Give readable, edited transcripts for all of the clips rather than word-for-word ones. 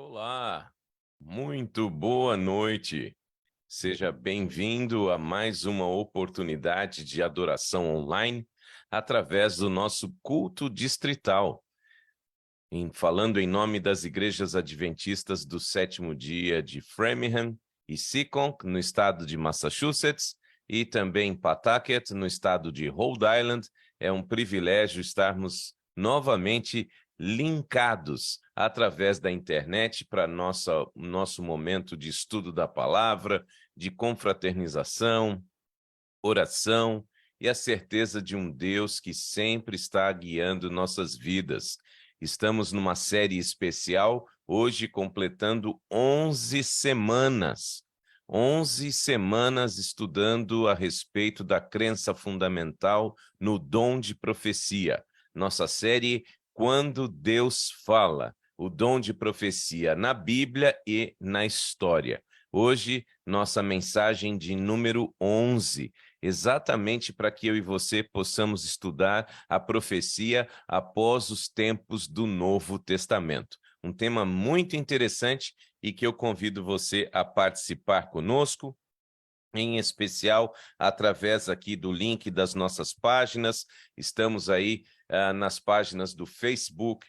Olá, muito boa noite. Seja bem-vindo a mais uma oportunidade de adoração online através do nosso culto distrital. Falando em nome das igrejas adventistas do sétimo dia de Framingham e Seekonk, no estado de Massachusetts, e também Pawtucket, no estado de Rhode Island, é um privilégio estarmos linkados através da internet para nosso momento de estudo da palavra, de confraternização, oração e a certeza de um Deus que sempre está guiando nossas vidas. Estamos numa série especial, hoje completando 11 semanas. 11 semanas estudando a respeito da crença fundamental no dom de profecia. Nossa série Quando Deus Fala, o dom de profecia na Bíblia e na história. Hoje, nossa mensagem de número 11, exatamente para que eu e você possamos estudar a profecia após os tempos do Novo Testamento. Um tema muito interessante e que eu convido você a participar conosco, em especial através aqui do link das nossas páginas. Estamos aí nas páginas do Facebook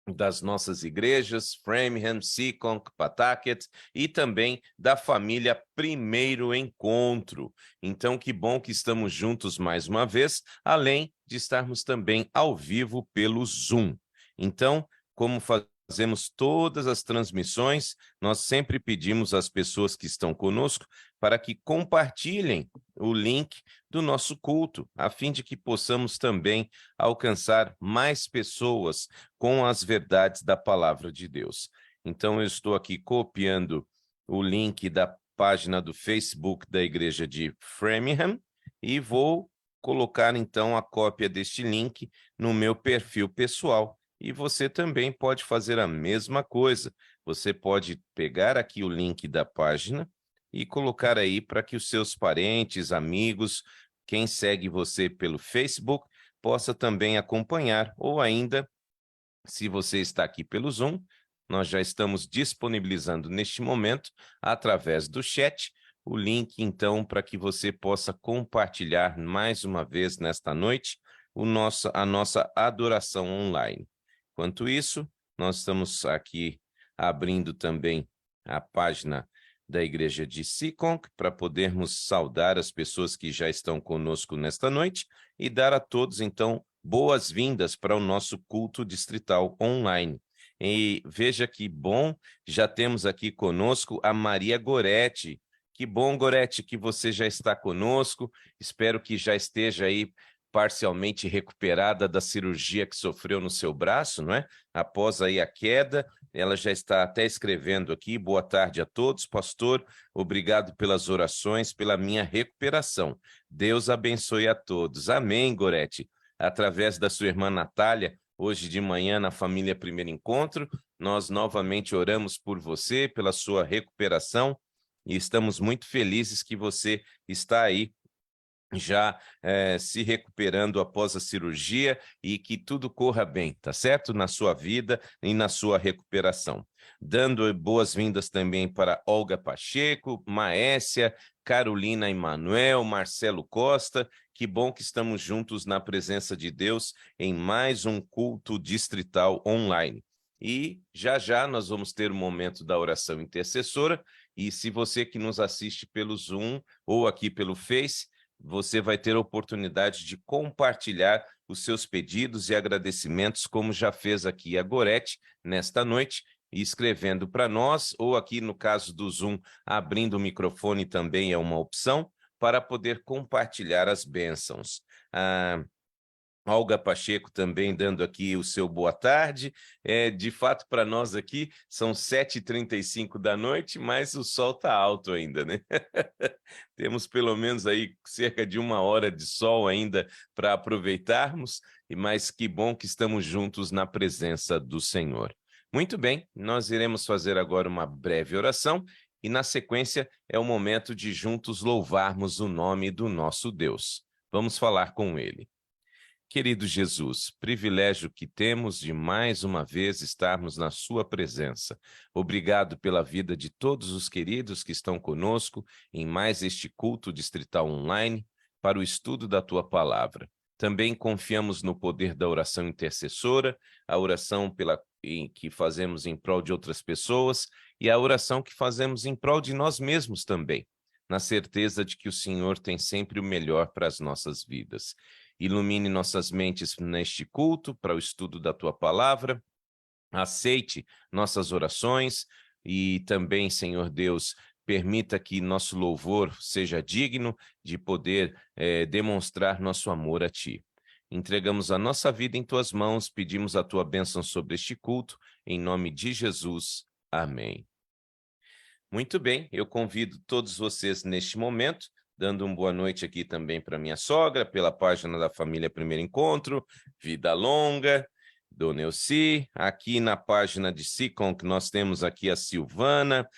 das nossas igrejas, Framingham, Seekonk, Pawtucket, e também da família Primeiro Encontro. Então, que bom que estamos juntos mais uma vez, além de estarmos também ao vivo pelo Zoom. Então, como fazemos todas as transmissões, nós sempre pedimos às pessoas que estão conosco para que compartilhem o link do nosso culto, a fim de que possamos também alcançar mais pessoas com as verdades da palavra de Deus. Então, eu estou aqui copiando o link da página do Facebook da Igreja de Framingham e vou colocar, então, a cópia deste link no meu perfil pessoal. E você também pode fazer a mesma coisa. Você pode pegar aqui o link da página e colocar aí para que os seus parentes, amigos, quem segue você pelo Facebook, possa também acompanhar, ou ainda, se você está aqui pelo Zoom, nós já estamos disponibilizando neste momento, através do chat, o link, então, para que você possa compartilhar mais uma vez nesta noite a nossa adoração online. Enquanto isso, nós estamos aqui abrindo também a página da Igreja de Seekonk para podermos saudar as pessoas que já estão conosco nesta noite e dar a todos, então, boas-vindas para o nosso culto distrital online. E veja que bom, já temos aqui conosco a Maria Goretti. Que bom, Goretti, que você já está conosco. Espero que já esteja aí parcialmente recuperada da cirurgia que sofreu no seu braço, não é? Após aí a queda, ela já está até escrevendo aqui. Boa tarde a todos, pastor. Obrigado pelas orações, pela minha recuperação. Deus abençoe a todos. Amém, Goretti. Através da sua irmã Natália, hoje de manhã na família Primeiro Encontro, nós novamente oramos por você, pela sua recuperação, e estamos muito felizes que você está aí já se recuperando após a cirurgia e que tudo corra bem, tá certo? Na sua vida e na sua recuperação. Dando boas-vindas também para Olga Pacheco, Maécia, Carolina Emanuel, Marcelo Costa. Que bom que estamos juntos na presença de Deus em mais um culto distrital online. E já já nós vamos ter o momento da oração intercessora, e se você que nos assiste pelo Zoom ou aqui pelo Face, você vai ter a oportunidade de compartilhar os seus pedidos e agradecimentos, como já fez aqui a Goretti nesta noite, escrevendo para nós, ou aqui no caso do Zoom, abrindo o microfone também é uma opção, para poder compartilhar as bênçãos. Olga Pacheco também dando aqui o seu boa tarde. De fato, para nós aqui, são 7h35 da noite, mas o sol está alto ainda, né? Temos pelo menos aí cerca de 1 hora de sol ainda para aproveitarmos, mas que bom que estamos juntos na presença do Senhor. Muito bem, nós iremos fazer agora uma breve oração e, na sequência, é o momento de juntos louvarmos o nome do nosso Deus. Vamos falar com Ele. Querido Jesus, privilégio que temos de mais uma vez estarmos na sua presença. Obrigado pela vida de todos os queridos que estão conosco em mais este culto distrital online para o estudo da tua palavra. Também confiamos no poder da oração intercessora, a oração que fazemos em prol de outras pessoas e a oração que fazemos em prol de nós mesmos também, na certeza de que o Senhor tem sempre o melhor para as nossas vidas. Ilumine nossas mentes neste culto para o estudo da tua palavra. Aceite nossas orações e também, Senhor Deus, permita que nosso louvor seja digno de poder demonstrar nosso amor a ti. Entregamos a nossa vida em tuas mãos, pedimos a tua bênção sobre este culto, em nome de Jesus. Amém. Muito bem, eu convido todos vocês neste momento, dando uma boa noite aqui também para minha sogra, pela página da Família Primeiro Encontro, Vida Longa, Dona Elci, aqui na página de Sicom, que nós temos aqui a Silvana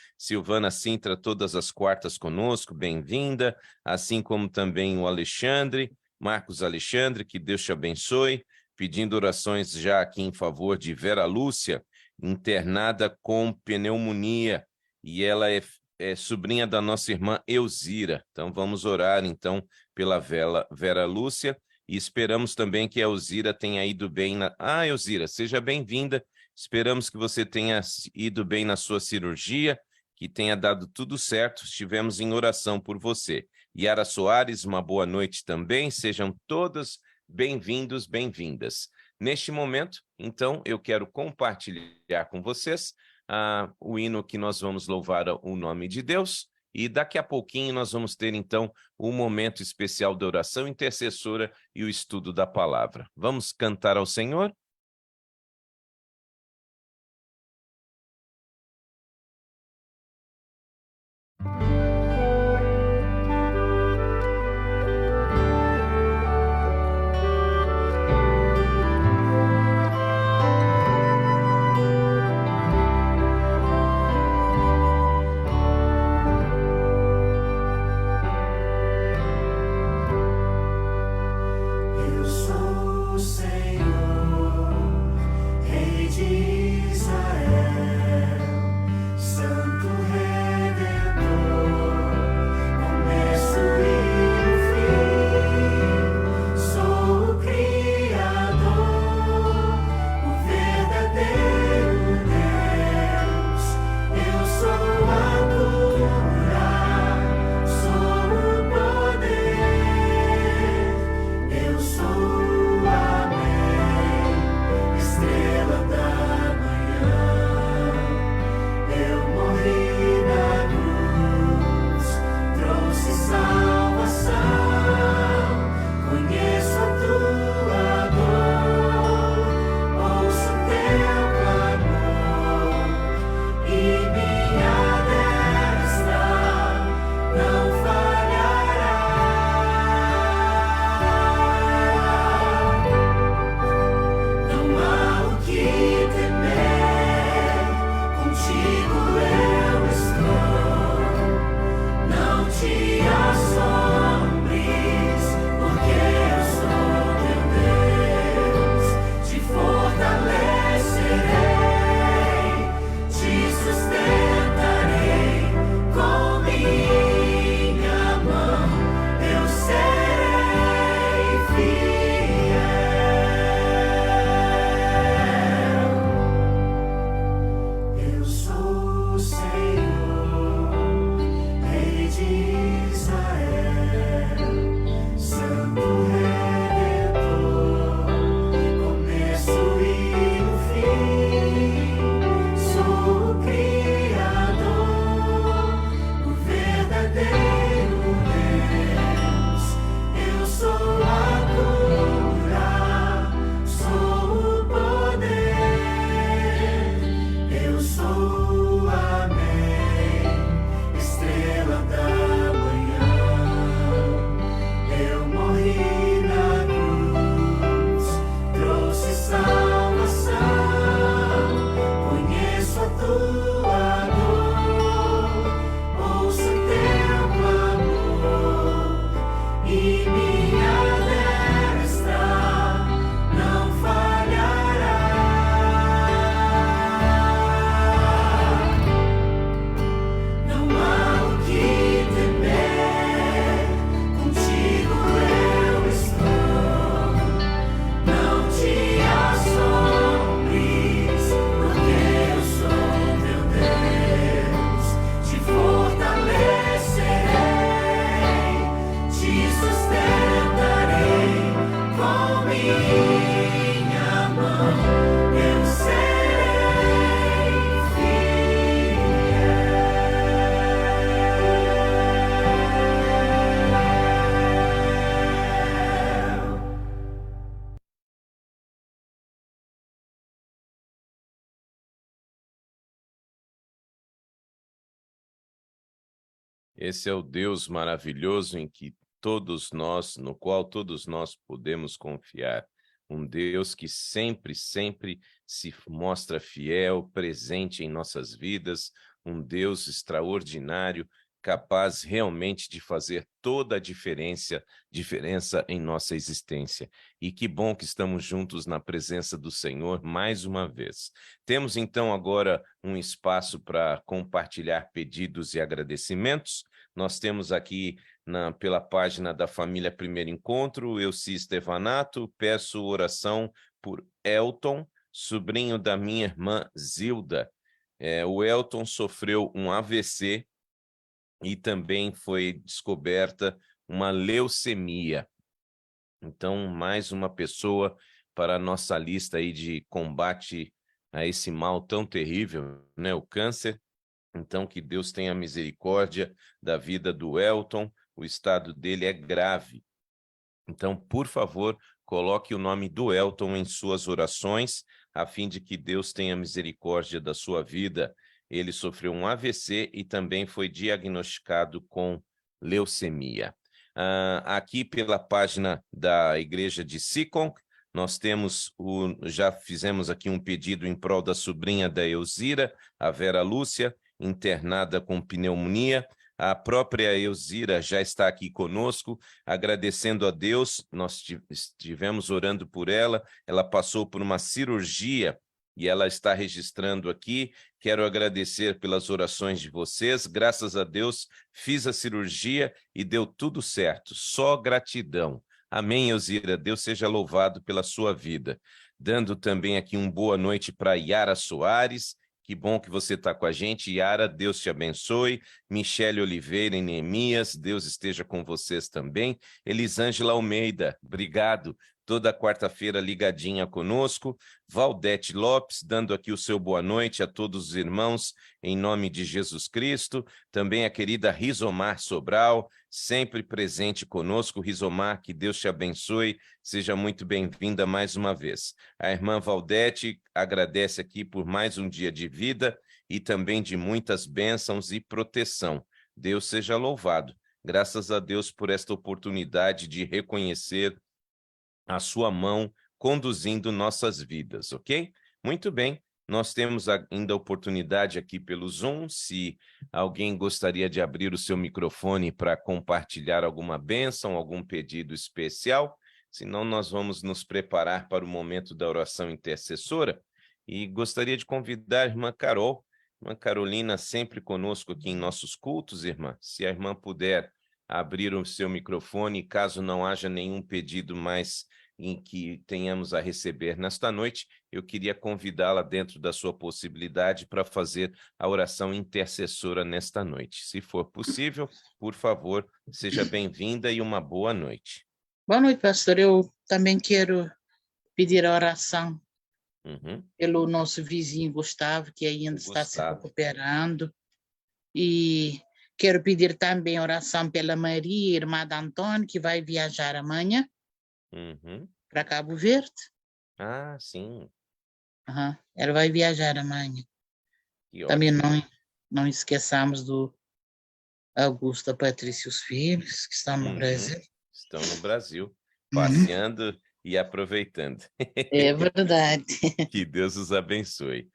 Sintra, todas as quartas conosco, bem-vinda, assim como também o Alexandre, Marcos Alexandre, que Deus te abençoe, pedindo orações já aqui em favor de Vera Lúcia, internada com pneumonia, e ela é sobrinha da nossa irmã Elzira. Então, vamos orar, então, pela Vera Lúcia, e esperamos também que a Elzira tenha ido bem Elzira, seja bem-vinda. Esperamos que você tenha ido bem na sua cirurgia, que tenha dado tudo certo. Estivemos em oração por você. Yara Soares, uma boa noite também. Sejam todos bem-vindos, bem-vindas. Neste momento, então, eu quero compartilhar com vocês o hino que nós vamos louvar o nome de Deus, e daqui a pouquinho nós vamos ter, então, um momento especial de oração intercessora e o estudo da palavra. Vamos cantar ao Senhor? Israel, Santo Redentor. minha mão, eu serei fiel. Esse é o Deus maravilhoso no qual todos nós podemos confiar. Um Deus que sempre, sempre se mostra fiel, presente em nossas vidas, um Deus extraordinário, capaz realmente de fazer toda a diferença em nossa existência. E que bom que estamos juntos na presença do Senhor mais uma vez. Temos então agora um espaço para compartilhar pedidos e agradecimentos. Nós temos aqui pela página da Família Primeiro Encontro, Elci Estevanato, peço oração por Elton, sobrinho da minha irmã Zilda. O Elton sofreu um AVC e também foi descoberta uma leucemia. Então, mais uma pessoa para a nossa lista aí de combate a esse mal tão terrível, né? O câncer. Então, que Deus tenha misericórdia da vida do Elton, o estado dele é grave. Então, por favor, coloque o nome do Elton em suas orações, a fim de que Deus tenha misericórdia da sua vida. Ele sofreu um AVC e também foi diagnosticado com leucemia. Aqui pela página da Igreja de Sicon, nós temos já fizemos aqui um pedido em prol da sobrinha da Elzira, a Vera Lúcia, internada com pneumonia. A própria Elzira já está aqui conosco, agradecendo a Deus. Nós estivemos orando por ela, ela passou por uma cirurgia e ela está registrando aqui. Quero agradecer pelas orações de vocês, graças a Deus fiz a cirurgia e deu tudo certo, só gratidão. Amém, Elzira, Deus seja louvado pela sua vida. Dando também aqui uma boa noite para Yara Soares. Que bom que você está com a gente, Yara, Deus te abençoe. Michele Oliveira e Neemias, Deus esteja com vocês também. Elisângela Almeida, obrigado. Toda quarta-feira ligadinha conosco. Valdete Lopes, dando aqui o seu boa noite a todos os irmãos, em nome de Jesus Cristo. Também a querida Rizomar Sobral, sempre presente conosco. Rizomar, que Deus te abençoe, seja muito bem-vinda mais uma vez. A irmã Valdete agradece aqui por mais um dia de vida e também de muitas bênçãos e proteção. Deus seja louvado. Graças a Deus por esta oportunidade de reconhecer a sua mão conduzindo nossas vidas, ok? Muito bem, nós temos ainda a oportunidade aqui pelo Zoom, se alguém gostaria de abrir o seu microfone para compartilhar alguma bênção, algum pedido especial, senão nós vamos nos preparar para o momento da oração intercessora. E gostaria de convidar a irmã Carol, irmã Carolina, sempre conosco aqui em nossos cultos, irmã. Se a irmã puder abrir o seu microfone, caso não haja nenhum pedido mais em que tenhamos a receber nesta noite, eu queria convidá-la dentro da sua possibilidade para fazer a oração intercessora nesta noite. Se for possível, por favor, seja bem-vinda e uma boa noite. Boa noite, pastor. Eu também quero pedir a oração pelo nosso vizinho Gustavo, que ainda está se recuperando. E quero pedir também oração pela Maria, irmã de Antônio, que vai viajar amanhã para Cabo Verde. Ah, sim. Ela vai viajar amanhã. Também não esqueçamos do Augusto, Patrícia e os filhos, que estão no Brasil. Estão no Brasil, passeando e aproveitando. É verdade. Que Deus os abençoe.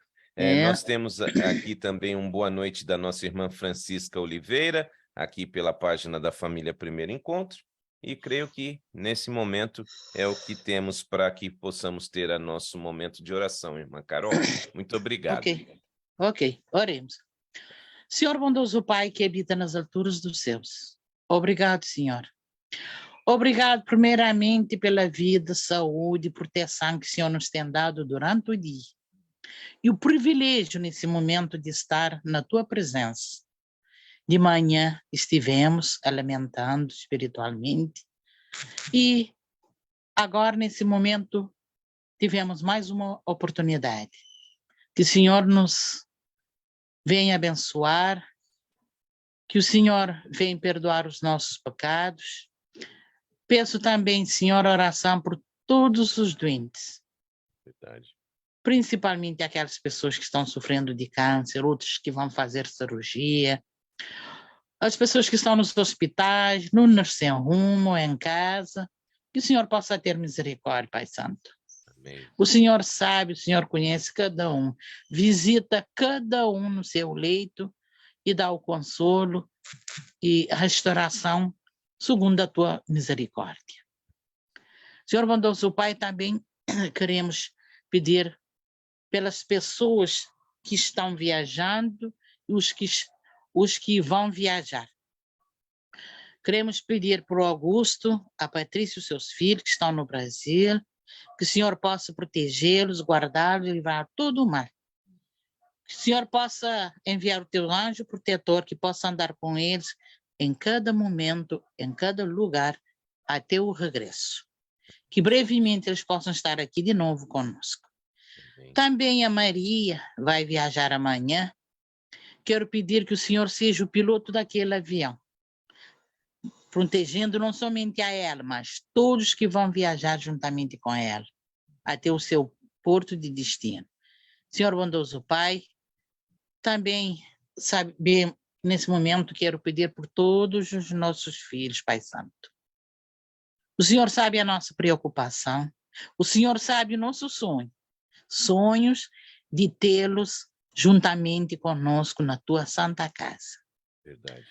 Nós temos aqui também uma boa noite da nossa irmã Francisca Oliveira, aqui pela página da Família Primeiro Encontro, e creio que nesse momento é o que temos para que possamos ter o nosso momento de oração, irmã Carol. Muito obrigado. Ok, oremos. Senhor bondoso Pai que habita nas alturas dos céus, obrigado, Senhor. Obrigado primeiramente pela vida, saúde e proteção que o Senhor nos tem dado durante o dia. E o privilégio nesse momento de estar na Tua presença. De manhã estivemos alimentando espiritualmente e Agora, nesse momento, tivemos mais uma oportunidade. Que o Senhor nos venha abençoar, que o Senhor venha perdoar os nossos pecados. Peço também, Senhor, oração por todos os doentes, Verdade. principalmente aquelas pessoas que estão sofrendo de câncer, outros que vão fazer cirurgia, as pessoas que estão nos hospitais, no nursing home, em casa, que o Senhor possa ter misericórdia, Pai Santo. Amém. O Senhor sabe, o Senhor conhece cada um, visita cada um no seu leito e dá o consolo e a restauração segundo a tua misericórdia. Senhor bondoso Pai, também queremos pedir pelas pessoas que estão viajando e os que vão viajar. Queremos pedir para o Augusto, a Patrícia e os seus filhos que estão no Brasil, que o Senhor possa protegê-los, guardá-los e livrar todo o mal. Que o Senhor possa enviar o teu anjo protetor que possa andar com eles em cada momento, em cada lugar, até o regresso. Que brevemente eles possam estar aqui de novo conosco. Amém. Também a Maria vai viajar amanhã. Quero pedir que o Senhor seja o piloto daquele avião, protegendo não somente a ela, mas todos que vão viajar juntamente com ela, até o seu porto de destino. Senhor bondoso Pai, também, sabe, bem, nesse momento quero pedir por todos os nossos filhos, Pai Santo. O Senhor sabe a nossa preocupação, o Senhor sabe o nosso sonho, sonhos de tê-los juntamente conosco na tua santa casa. Verdade.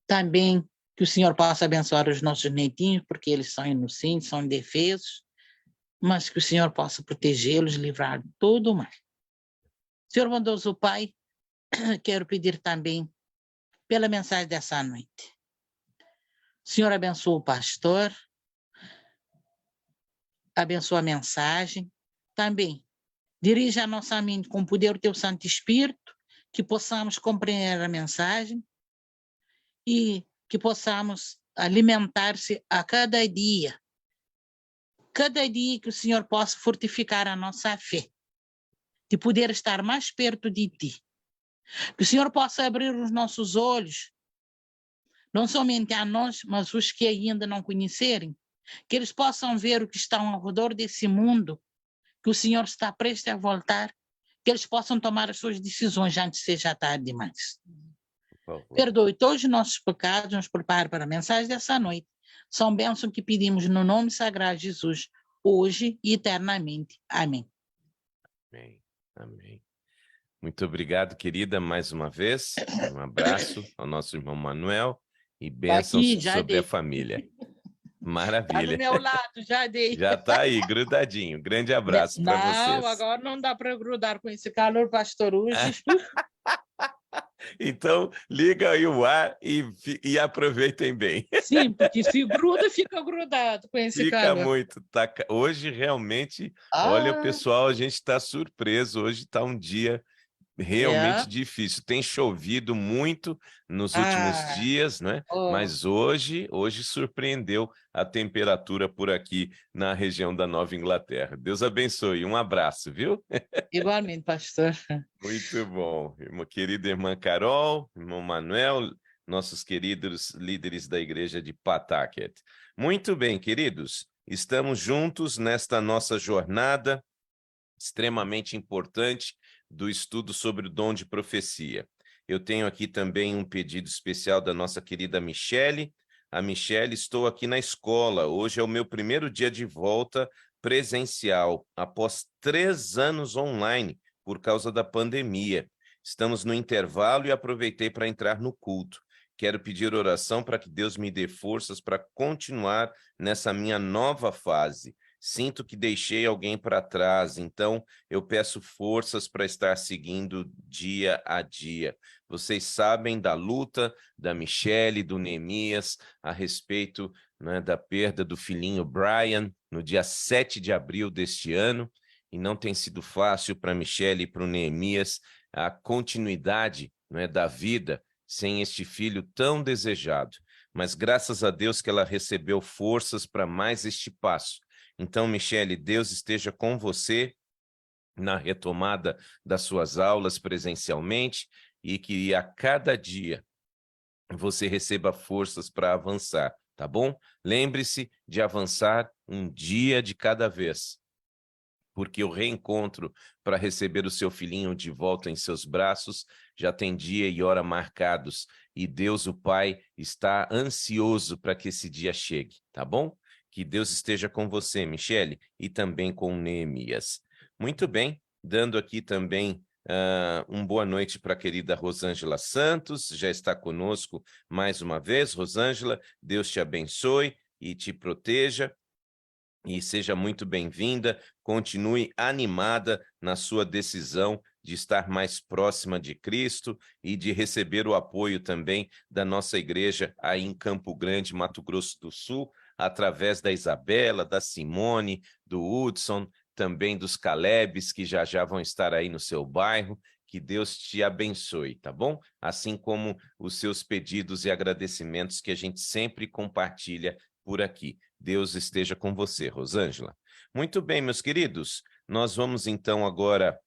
Também que o Senhor possa abençoar os nossos netinhos, porque eles são inocentes, são indefesos, mas que o Senhor possa protegê-los, livrar de todo o mal. Senhor bondoso Pai, quero pedir também pela mensagem dessa noite. O Senhor abençoa o pastor, abençoa a mensagem, também dirija a nossa mente com o poder do teu Santo Espírito, que possamos compreender a mensagem e que possamos alimentar-se a cada dia que o Senhor possa fortificar a nossa fé, de poder estar mais perto de Ti. Que o Senhor possa abrir os nossos olhos, não somente a nós, mas os que ainda não conhecerem, que eles possam ver o que está ao redor desse mundo, que o Senhor está prestes a voltar, que eles possam tomar as suas decisões antes que seja tarde demais. Perdoe todos os nossos pecados, nos prepare para a mensagem dessa noite. São bênçãos que pedimos no nome sagrado de Jesus, hoje e eternamente. Amém. Amém. Amém. Muito obrigado, querida, mais uma vez. Um abraço ao nosso irmão Manuel e bênçãos aqui, já sobre dei. a família. Está Maravilha. do meu lado, já dei. Já está aí, grudadinho. Grande abraço para vocês. Não, agora não dá para grudar com esse calor, pastor. Hoje Então, liga aí o ar e aproveitem bem. sim, porque se gruda, fica grudado com esse Fica calor. muito. Hoje, realmente, olha, Ah, pessoal, a gente está surpreso. Hoje está um dia realmente difícil. Tem chovido muito nos últimos dias, né? oh, Mas hoje surpreendeu a temperatura por aqui na região da Nova Inglaterra. Deus abençoe. Um abraço, viu? igualmente, pastor. Muito bom. Querida irmã Carol, irmão Manuel, nossos queridos líderes da igreja de Pawtucket. Muito bem, queridos. Estamos juntos nesta nossa jornada extremamente importante do estudo sobre o dom de profecia. Eu tenho aqui também um pedido especial da nossa querida Michele. A Michele, estou aqui na escola. Hoje é o meu primeiro dia de volta presencial, após 3 anos online, por causa da pandemia. Estamos no intervalo e aproveitei para entrar no culto. Quero pedir oração para que Deus me dê forças para continuar nessa minha nova fase. Sinto que deixei alguém para trás, então eu peço forças para estar seguindo dia a dia. Vocês sabem da luta da Michele, do Neemias, a respeito, né, da perda do filhinho Brian, no dia 7 de abril deste ano, e não tem sido fácil para a Michele e para o Neemias a continuidade, né, da vida sem este filho tão desejado. Mas graças a Deus que ela recebeu forças para mais este passo. Então, Michele, Deus esteja com você na retomada das suas aulas presencialmente e que a cada dia você receba forças para avançar, tá bom? Lembre-se de avançar um dia de cada vez, porque o reencontro para receber o seu filhinho de volta em seus braços já tem dia e hora marcados, e Deus, o Pai, está ansioso para que esse dia chegue, tá bom? Que Deus esteja com você, Michele, e também com Neemias. Muito bem, dando aqui também uma boa noite para a querida Rosângela Santos, já está conosco mais uma vez. Rosângela, Deus te abençoe e te proteja. E seja muito bem-vinda, continue animada na sua decisão de estar mais próxima de Cristo e de receber o apoio também da nossa igreja aí em Campo Grande, Mato Grosso do Sul, através da Isabela, da Simone, do Hudson, também dos Calebes, que já vão estar aí no seu bairro. Que Deus te abençoe, tá bom? Assim como os seus pedidos e agradecimentos que a gente sempre compartilha por aqui. Deus esteja com você, Rosângela. Muito bem, meus queridos, nós vamos então agora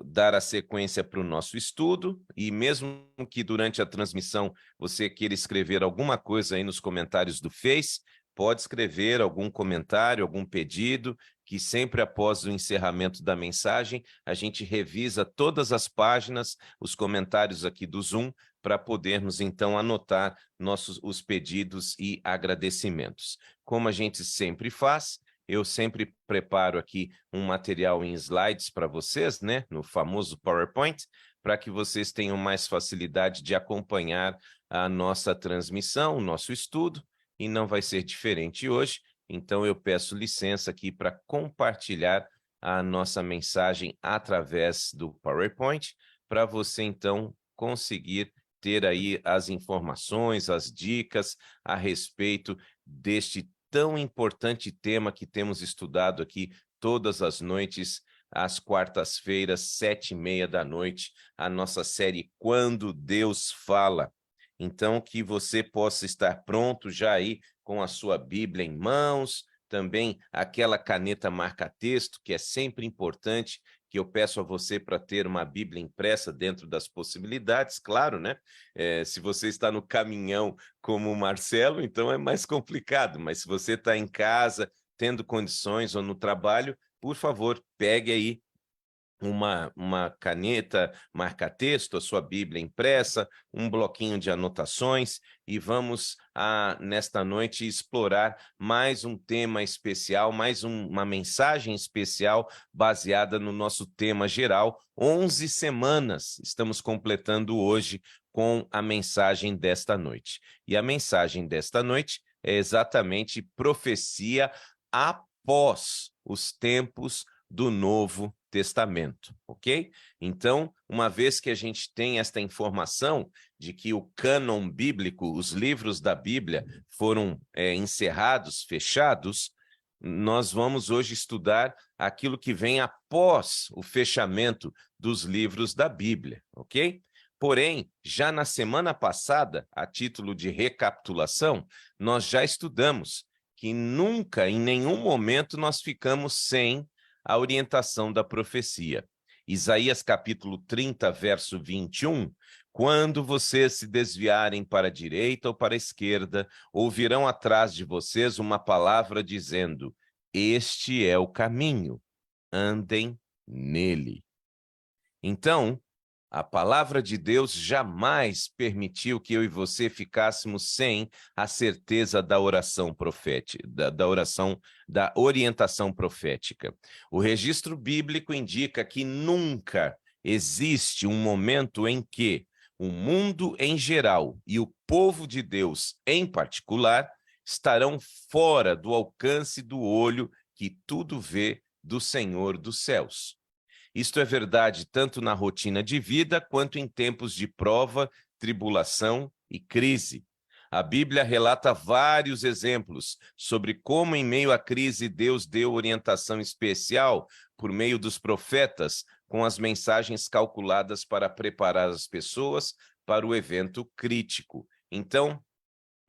dar a sequência para o nosso estudo, e mesmo que durante a transmissão você queira escrever alguma coisa aí nos comentários do Face, pode escrever algum comentário, algum pedido, que sempre após o encerramento da mensagem, a gente revisa todas as páginas, os comentários aqui do Zoom, para podermos então anotar os pedidos e agradecimentos. Como a gente sempre faz, eu sempre preparo aqui um material em slides para vocês, né, no famoso PowerPoint, para que vocês tenham mais facilidade de acompanhar a nossa transmissão, o nosso estudo, e não vai ser diferente hoje. Então eu peço licença aqui para compartilhar a nossa mensagem através do PowerPoint, para você então conseguir ter aí as informações, as dicas a respeito deste tão importante tema que temos estudado aqui todas as noites, às quartas-feiras, 7h30 da noite, a nossa série Quando Deus Fala. Então, que você possa estar pronto já aí com a sua Bíblia em mãos, também aquela caneta marca-texto, que é sempre importante, que eu peço a você para ter uma Bíblia impressa dentro das possibilidades, claro, né? Se você está no caminhão como o Marcelo, então é mais complicado, mas se você está em casa, tendo condições ou no trabalho, por favor, pegue aí uma caneta marca-texto, a sua Bíblia impressa, um bloquinho de anotações, e vamos, nesta noite, explorar mais um tema especial, mais uma mensagem especial baseada no nosso tema geral. 11 semanas estamos completando hoje com a mensagem desta noite. E a mensagem desta noite é exatamente profecia após os tempos do Novo Testamento, ok? Então, uma vez que a gente tem esta informação de que o cânon bíblico, os livros da Bíblia foram encerrados, fechados, nós vamos hoje estudar aquilo que vem após o fechamento dos livros da Bíblia, ok? Porém, já na semana passada, a título de recapitulação, nós já estudamos que nunca, em nenhum momento, nós ficamos sem a orientação da profecia. Isaías capítulo 30, verso 21, quando vocês se desviarem para a direita ou para a esquerda, ouvirão atrás de vocês uma palavra dizendo, este é o caminho, andem nele. Então, a palavra de Deus jamais permitiu que eu e você ficássemos sem a certeza da oração profética, da orientação profética. O registro bíblico indica que nunca existe um momento em que o mundo em geral e o povo de Deus em particular estarão fora do alcance do olho que tudo vê do Senhor dos céus. Isto é verdade tanto na rotina de vida quanto em tempos de prova, tribulação e crise. A Bíblia relata vários exemplos sobre como, em meio à crise, Deus deu orientação especial por meio dos profetas, com as mensagens calculadas para preparar as pessoas para o evento crítico. Então,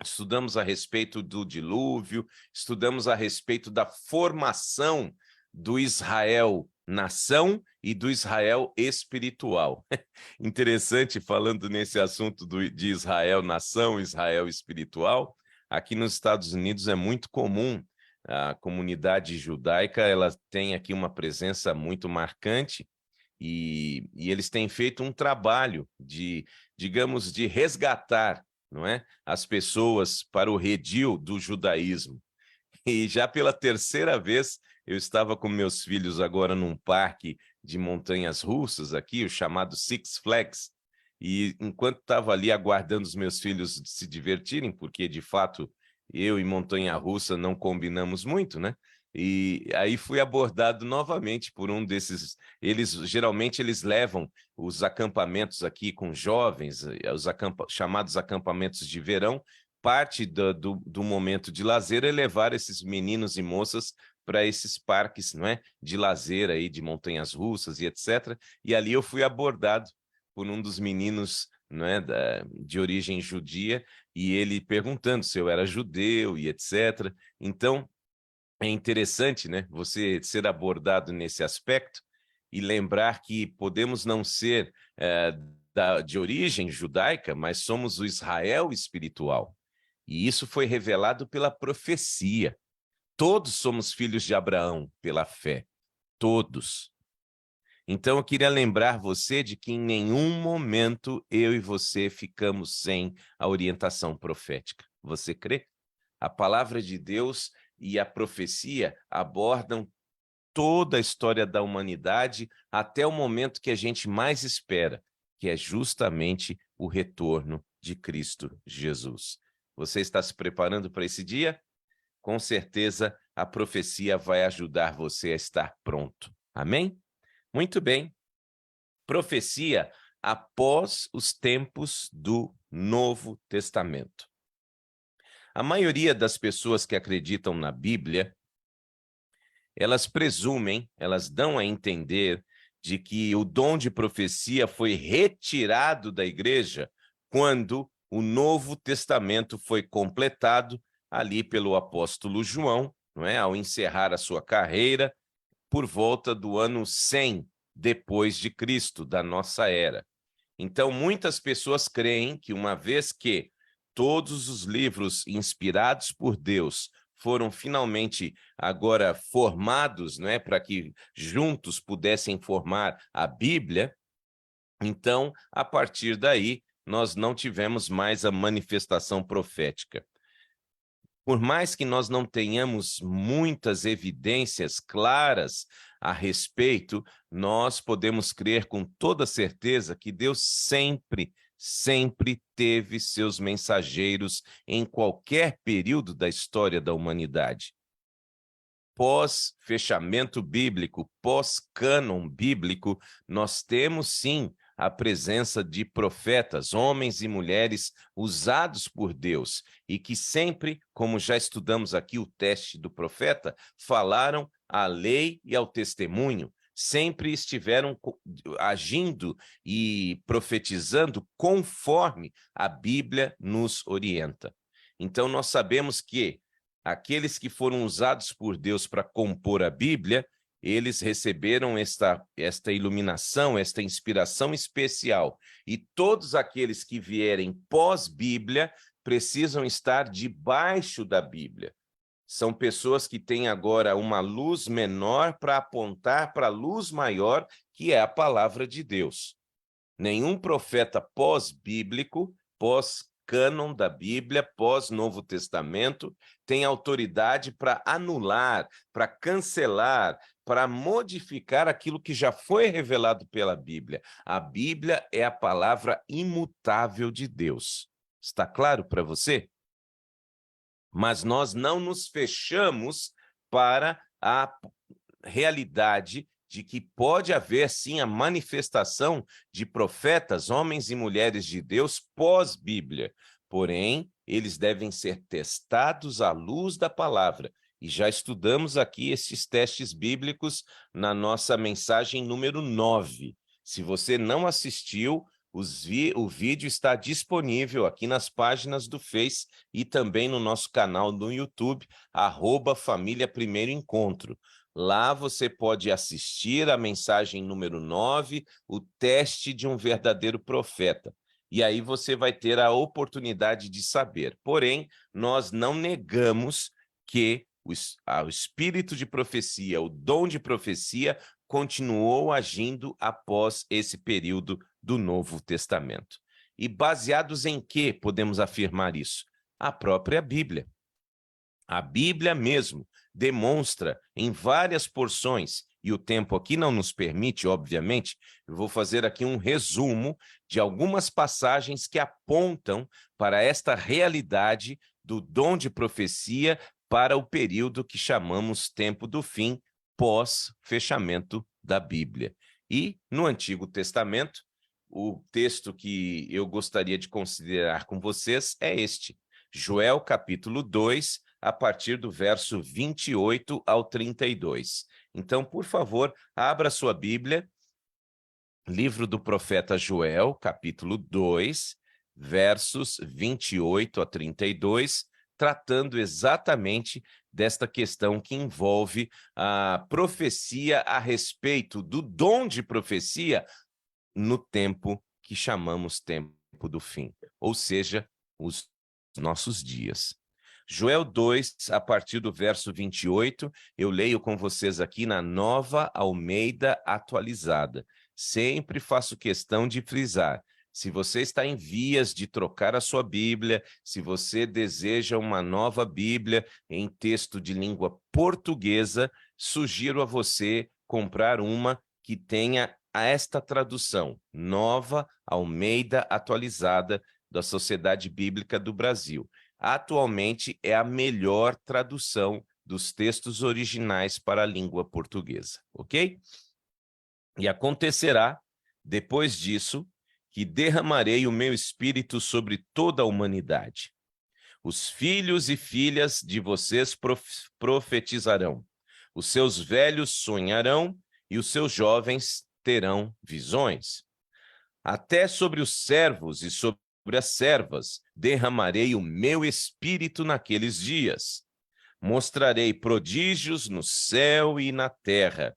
estudamos a respeito do dilúvio, estudamos a respeito da formação do Israel nação e do Israel espiritual. Interessante, falando nesse assunto de Israel nação, Israel espiritual, aqui nos Estados Unidos é muito comum, a comunidade judaica ela tem aqui uma presença muito marcante, e eles têm feito um trabalho de, digamos, de resgatar, não é, as pessoas para o redil do judaísmo. E já pela terceira vez, eu estava com meus filhos agora num parque de montanhas russas aqui, o chamado Six Flags, e enquanto estava ali aguardando os meus filhos se divertirem, porque de fato eu e montanha-russa não combinamos muito, né? E aí fui abordado novamente por um desses, geralmente eles levam os acampamentos aqui com jovens, os chamados acampamentos de verão. Parte do momento de lazer é levar esses meninos e moças para esses parques, não é, de lazer aí, de montanhas russas e etc. E ali eu fui abordado por um dos meninos, não é, de origem judia, e ele perguntando se eu era judeu e etc. Então, é interessante, né, você ser abordado nesse aspecto e lembrar que podemos não ser de origem judaica, mas somos o Israel espiritual. E isso foi revelado pela profecia. Todos somos filhos de Abraão pela fé. Todos. Então, eu queria lembrar você de que em nenhum momento eu e você ficamos sem a orientação profética. Você crê? A palavra de Deus e a profecia abordam toda a história da humanidade até o momento que a gente mais espera, que é justamente o retorno de Cristo Jesus. Você está se preparando para esse dia? Com certeza, a profecia vai ajudar você a estar pronto. Amém? Muito bem. Profecia após os tempos do Novo Testamento. A maioria das pessoas que acreditam na Bíblia, elas presumem, elas dão a entender de que o dom de profecia foi retirado da igreja quando o Novo Testamento foi completado ali pelo apóstolo João, não é? Ao encerrar a sua carreira por volta do ano 100 depois de Cristo, da nossa era. Então, muitas pessoas creem que uma vez que todos os livros inspirados por Deus foram finalmente agora formados, não é, para que juntos pudessem formar a Bíblia, então, a partir daí, nós não tivemos mais a manifestação profética. Por mais que nós não tenhamos muitas evidências claras a respeito, nós podemos crer com toda certeza que Deus sempre teve seus mensageiros em qualquer período da história da humanidade. Pós-fechamento bíblico, pós-cânon bíblico, nós temos sim a presença de profetas, homens e mulheres usados por Deus e que sempre, como já estudamos aqui o teste do profeta, falaram à lei e ao testemunho, sempre estiveram agindo e profetizando conforme a Bíblia nos orienta. Então, nós sabemos que aqueles que foram usados por Deus para compor a Bíblia, eles receberam esta iluminação, esta inspiração especial. E todos aqueles que vierem pós-Bíblia precisam estar debaixo da Bíblia. São pessoas que têm agora uma luz menor para apontar para a luz maior, que é a palavra de Deus. Nenhum profeta pós-bíblico, pós-cânon da Bíblia, pós-Novo Testamento, tem autoridade para anular, para cancelar, para modificar aquilo que já foi revelado pela Bíblia. A Bíblia é a palavra imutável de Deus. Está claro para você? Mas nós não nos fechamos para a realidade de que pode haver, sim, a manifestação de profetas, homens e mulheres de Deus pós-Bíblia. Porém, eles devem ser testados à luz da palavra. E já estudamos aqui esses testes bíblicos na nossa mensagem número 9. Se você não assistiu, O vídeo está disponível aqui nas páginas do Face e também no nosso canal no YouTube, @Família Primeiro Encontro. Lá você pode assistir a mensagem número 9, o teste de um verdadeiro profeta. E aí você vai ter a oportunidade de saber. Porém, nós não negamos que o espírito de profecia, o dom de profecia, continuou agindo após esse período do Novo Testamento. E baseados em que podemos afirmar isso? A própria Bíblia. A Bíblia mesmo demonstra em várias porções, e o tempo aqui não nos permite, obviamente, eu vou fazer aqui um resumo de algumas passagens que apontam para esta realidade do dom de profecia para o período que chamamos tempo do fim, pós-fechamento da Bíblia. E no Antigo Testamento, o texto que eu gostaria de considerar com vocês é este, Joel capítulo 2, a partir do verso 28 ao 32. Então, por favor, abra sua Bíblia, livro do profeta Joel, capítulo 2, versos 28 a 32, tratando exatamente desta questão que envolve a profecia a respeito do dom de profecia no tempo que chamamos tempo do fim, ou seja, os nossos dias. Joel 2, a partir do verso 28, eu leio com vocês aqui na Nova Almeida Atualizada. Sempre faço questão de frisar, se você está em vias de trocar a sua Bíblia, se você deseja uma nova Bíblia em texto de língua portuguesa, sugiro a você comprar uma que tenha esta tradução, Nova Almeida Atualizada da Sociedade Bíblica do Brasil. Atualmente é a melhor tradução dos textos originais para a língua portuguesa, ok? E acontecerá, depois disso, que derramarei o meu espírito sobre toda a humanidade. Os filhos e filhas de vocês profetizarão, os seus velhos sonharão e os seus jovens terão visões. Até sobre os servos e sobre as servas derramarei o meu espírito naqueles dias. Mostrarei prodígios no céu e na terra,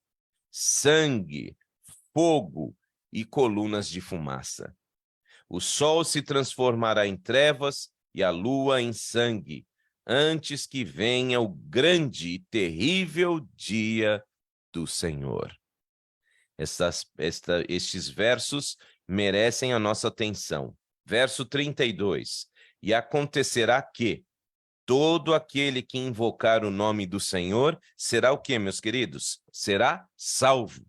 sangue, fogo e colunas de fumaça. O sol se transformará em trevas e a lua em sangue, antes que venha o grande e terrível dia do Senhor. Estes versos merecem a nossa atenção. Verso 32. E acontecerá que todo aquele que invocar o nome do Senhor será o quê, meus queridos? Será salvo.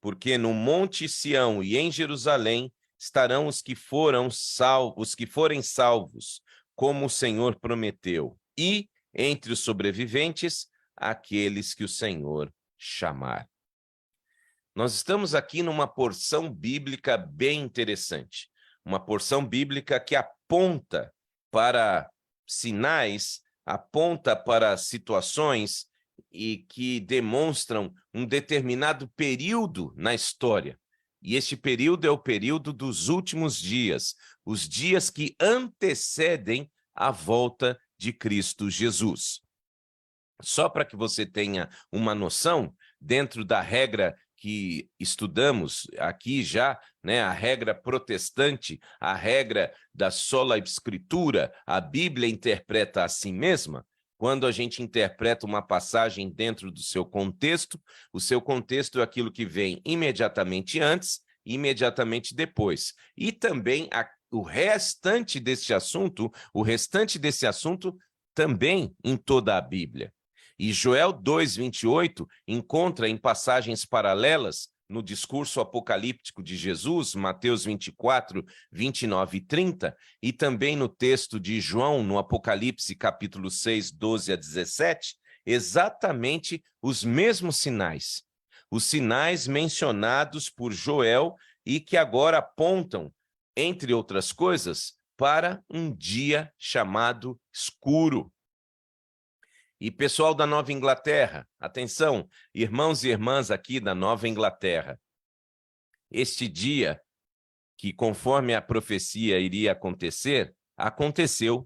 Porque no Monte Sião e em Jerusalém estarão os que forem salvos, como o Senhor prometeu, e entre os sobreviventes, aqueles que o Senhor chamar. Nós estamos aqui numa porção bíblica bem interessante, uma porção bíblica que aponta para sinais, aponta para situações e que demonstram um determinado período na história. E este período é o período dos últimos dias, os dias que antecedem a volta de Cristo Jesus. Só para que você tenha uma noção, dentro da regra que estudamos aqui já, né, a regra protestante, a regra da sola escritura, a Bíblia interpreta a si mesma. Quando a gente interpreta uma passagem dentro do seu contexto, o seu contexto é aquilo que vem imediatamente antes e imediatamente depois. E também o restante desse assunto também em toda a Bíblia. E Joel 2:28 encontra em passagens paralelas no discurso apocalíptico de Jesus, Mateus 24, 29 e 30, e também no texto de João, no Apocalipse, capítulo 6, 12 a 17, exatamente os mesmos sinais. Os sinais mencionados por Joel e que agora apontam, entre outras coisas, para um dia chamado escuro. E pessoal da Nova Inglaterra, atenção, irmãos e irmãs aqui da Nova Inglaterra, este dia que conforme a profecia iria acontecer, aconteceu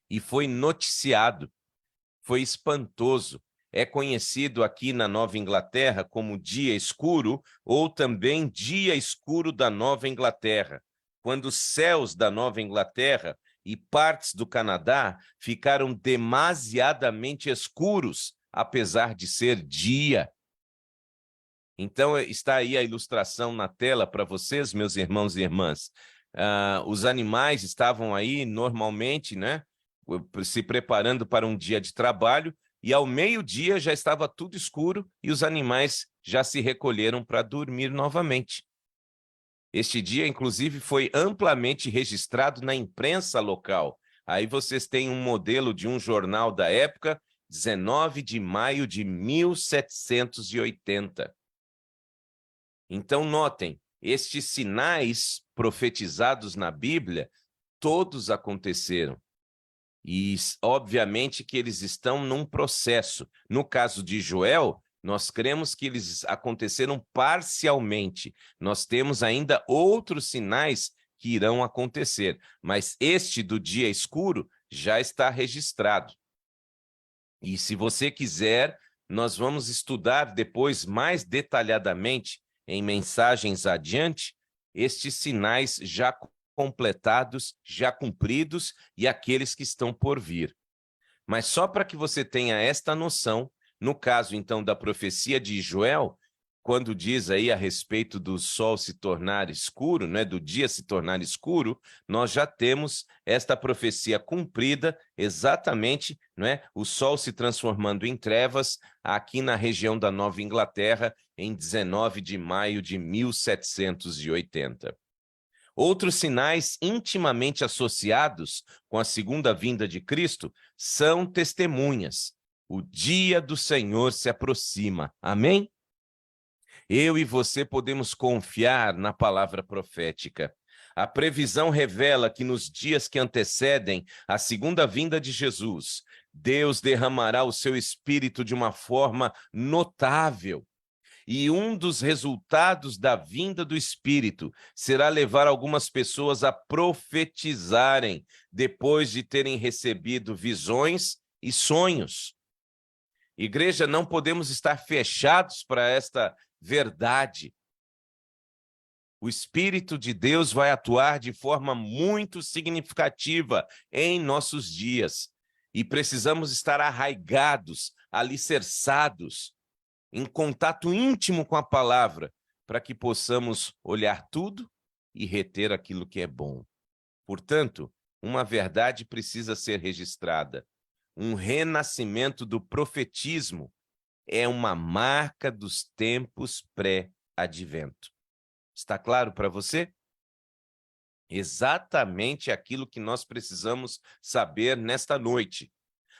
e foi noticiado, foi espantoso. É conhecido aqui na Nova Inglaterra como dia escuro ou também dia escuro da Nova Inglaterra, quando os céus da Nova Inglaterra e partes do Canadá ficaram demasiadamente escuros, apesar de ser dia. Então, está aí a ilustração na tela para vocês, meus irmãos e irmãs. Os animais estavam aí normalmente, né, se preparando para um dia de trabalho, e ao meio-dia já estava tudo escuro e os animais já se recolheram para dormir novamente. Este dia, inclusive, foi amplamente registrado na imprensa local. Aí vocês têm um modelo de um jornal da época, 19 de maio de 1780. Então, notem, estes sinais profetizados na Bíblia, todos aconteceram. E, obviamente, que eles estão num processo. No caso de Joel, nós cremos que eles aconteceram parcialmente. Nós temos ainda outros sinais que irão acontecer, mas este do dia escuro já está registrado. E se você quiser, nós vamos estudar depois mais detalhadamente, em mensagens adiante, estes sinais já completados, já cumpridos e aqueles que estão por vir. Mas só para que você tenha esta noção, no caso, então, da profecia de Joel, quando diz aí a respeito do sol se tornar escuro, né, do dia se tornar escuro, nós já temos esta profecia cumprida exatamente, né, o sol se transformando em trevas aqui na região da Nova Inglaterra em 19 de maio de 1780. Outros sinais intimamente associados com a segunda vinda de Cristo são testemunhas. O dia do Senhor se aproxima. Amém? Eu e você podemos confiar na palavra profética. A previsão revela que nos dias que antecedem a segunda vinda de Jesus, Deus derramará o seu Espírito de uma forma notável. E um dos resultados da vinda do Espírito será levar algumas pessoas a profetizarem depois de terem recebido visões e sonhos. Igreja, não podemos estar fechados para esta verdade. O Espírito de Deus vai atuar de forma muito significativa em nossos dias e precisamos estar arraigados, alicerçados, em contato íntimo com a palavra, para que possamos olhar tudo e reter aquilo que é bom. Portanto, uma verdade precisa ser registrada. Um renascimento do profetismo é uma marca dos tempos pré-advento. Está claro para você? Exatamente aquilo que nós precisamos saber nesta noite.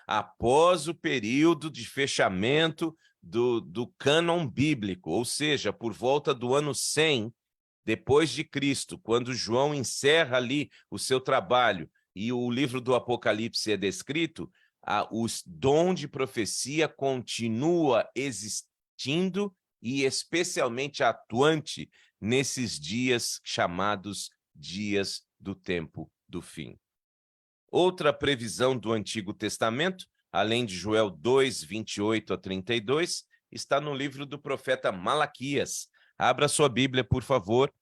Após o período de fechamento do cânon bíblico, ou seja, por volta do ano 100 depois de Cristo, quando João encerra ali o seu trabalho e o livro do Apocalipse é descrito, o dom de profecia continua existindo e especialmente atuante nesses dias chamados dias do tempo do fim. Outra previsão do Antigo Testamento, além de Joel 2, 28 a 32, está no livro do profeta Malaquias. Abra sua Bíblia, por favor.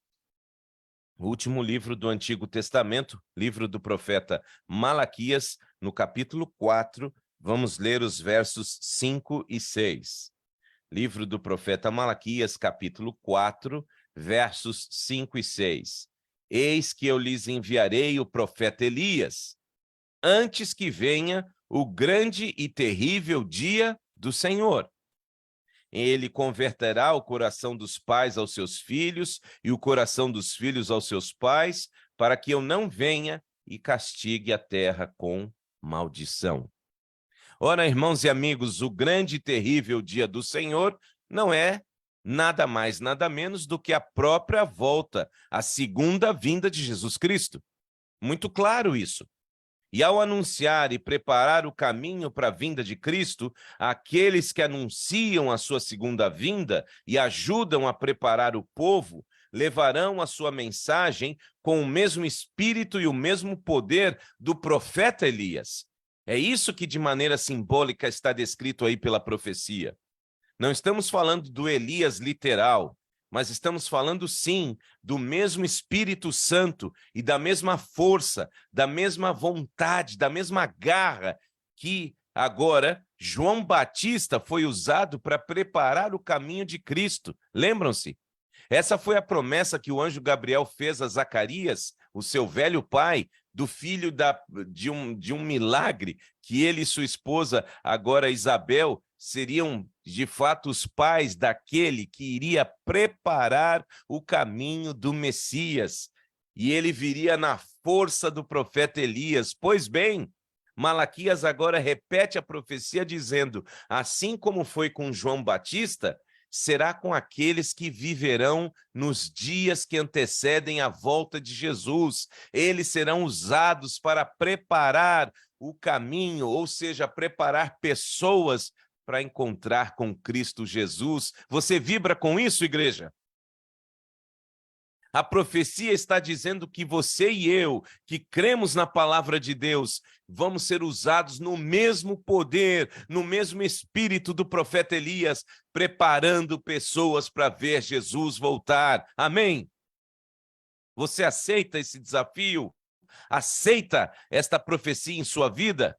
O último livro do Antigo Testamento, livro do profeta Malaquias, no capítulo 4, vamos ler os versos 5 e 6. Livro do profeta Malaquias, capítulo 4, versos 5 e 6. Eis que eu lhes enviarei o profeta Elias, antes que venha o grande e terrível dia do Senhor. Ele converterá o coração dos pais aos seus filhos e o coração dos filhos aos seus pais, para que eu não venha e castigue a terra com maldição. Ora, irmãos e amigos, o grande e terrível dia do Senhor não é nada mais, nada menos do que a própria volta, a segunda vinda de Jesus Cristo. Muito claro isso. E ao anunciar e preparar o caminho para a vinda de Cristo, aqueles que anunciam a sua segunda vinda e ajudam a preparar o povo, levarão a sua mensagem com o mesmo espírito e o mesmo poder do profeta Elias. É isso que de maneira simbólica está descrito aí pela profecia. Não estamos falando do Elias literal, mas estamos falando sim do mesmo Espírito Santo e da mesma força, da mesma vontade, da mesma garra que agora João Batista foi usado para preparar o caminho de Cristo. Lembram-se? Essa foi a promessa que o anjo Gabriel fez a Zacarias, o seu velho pai, do filho de um milagre, que ele e sua esposa, agora Isabel, seriam de fato os pais daquele que iria preparar o caminho do Messias. E ele viria na força do profeta Elias. Pois bem, Malaquias agora repete a profecia dizendo, assim como foi com João Batista, será com aqueles que viverão nos dias que antecedem a volta de Jesus. Eles serão usados para preparar o caminho, ou seja, preparar pessoas para encontrar com Cristo Jesus. Você vibra com isso, igreja? A profecia está dizendo que você e eu, que cremos na palavra de Deus, vamos ser usados no mesmo poder, no mesmo espírito do profeta Elias, preparando pessoas para ver Jesus voltar. Amém? Você aceita esse desafio? Aceita esta profecia em sua vida?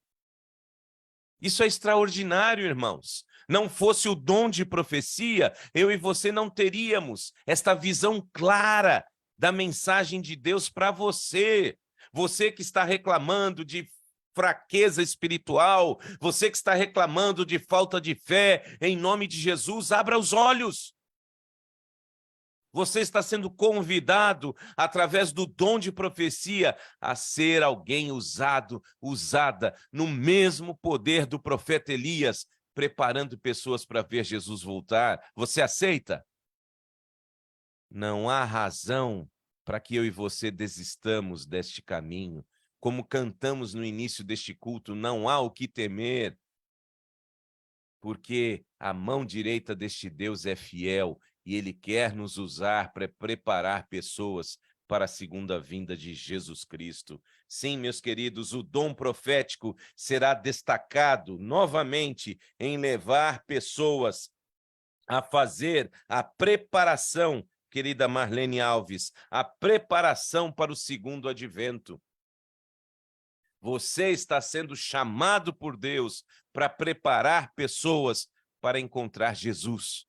Isso é extraordinário, irmãos. Não fosse o dom de profecia, eu e você não teríamos esta visão clara da mensagem de Deus para você. Você que está reclamando de fraqueza espiritual, você que está reclamando de falta de fé, em nome de Jesus, abra os olhos. Você está sendo convidado, através do dom de profecia, a ser alguém usada no mesmo poder do profeta Elias, preparando pessoas para ver Jesus voltar. Você aceita? Não há razão para que eu e você desistamos deste caminho. Como cantamos no início deste culto, não há o que temer, porque a mão direita deste Deus é fiel e Ele quer nos usar para preparar pessoas para a segunda vinda de Jesus Cristo. Sim, meus queridos, o dom profético será destacado novamente em levar pessoas a fazer a preparação, querida Marlene Alves, a preparação para o segundo advento. Você está sendo chamado por Deus para preparar pessoas para encontrar Jesus.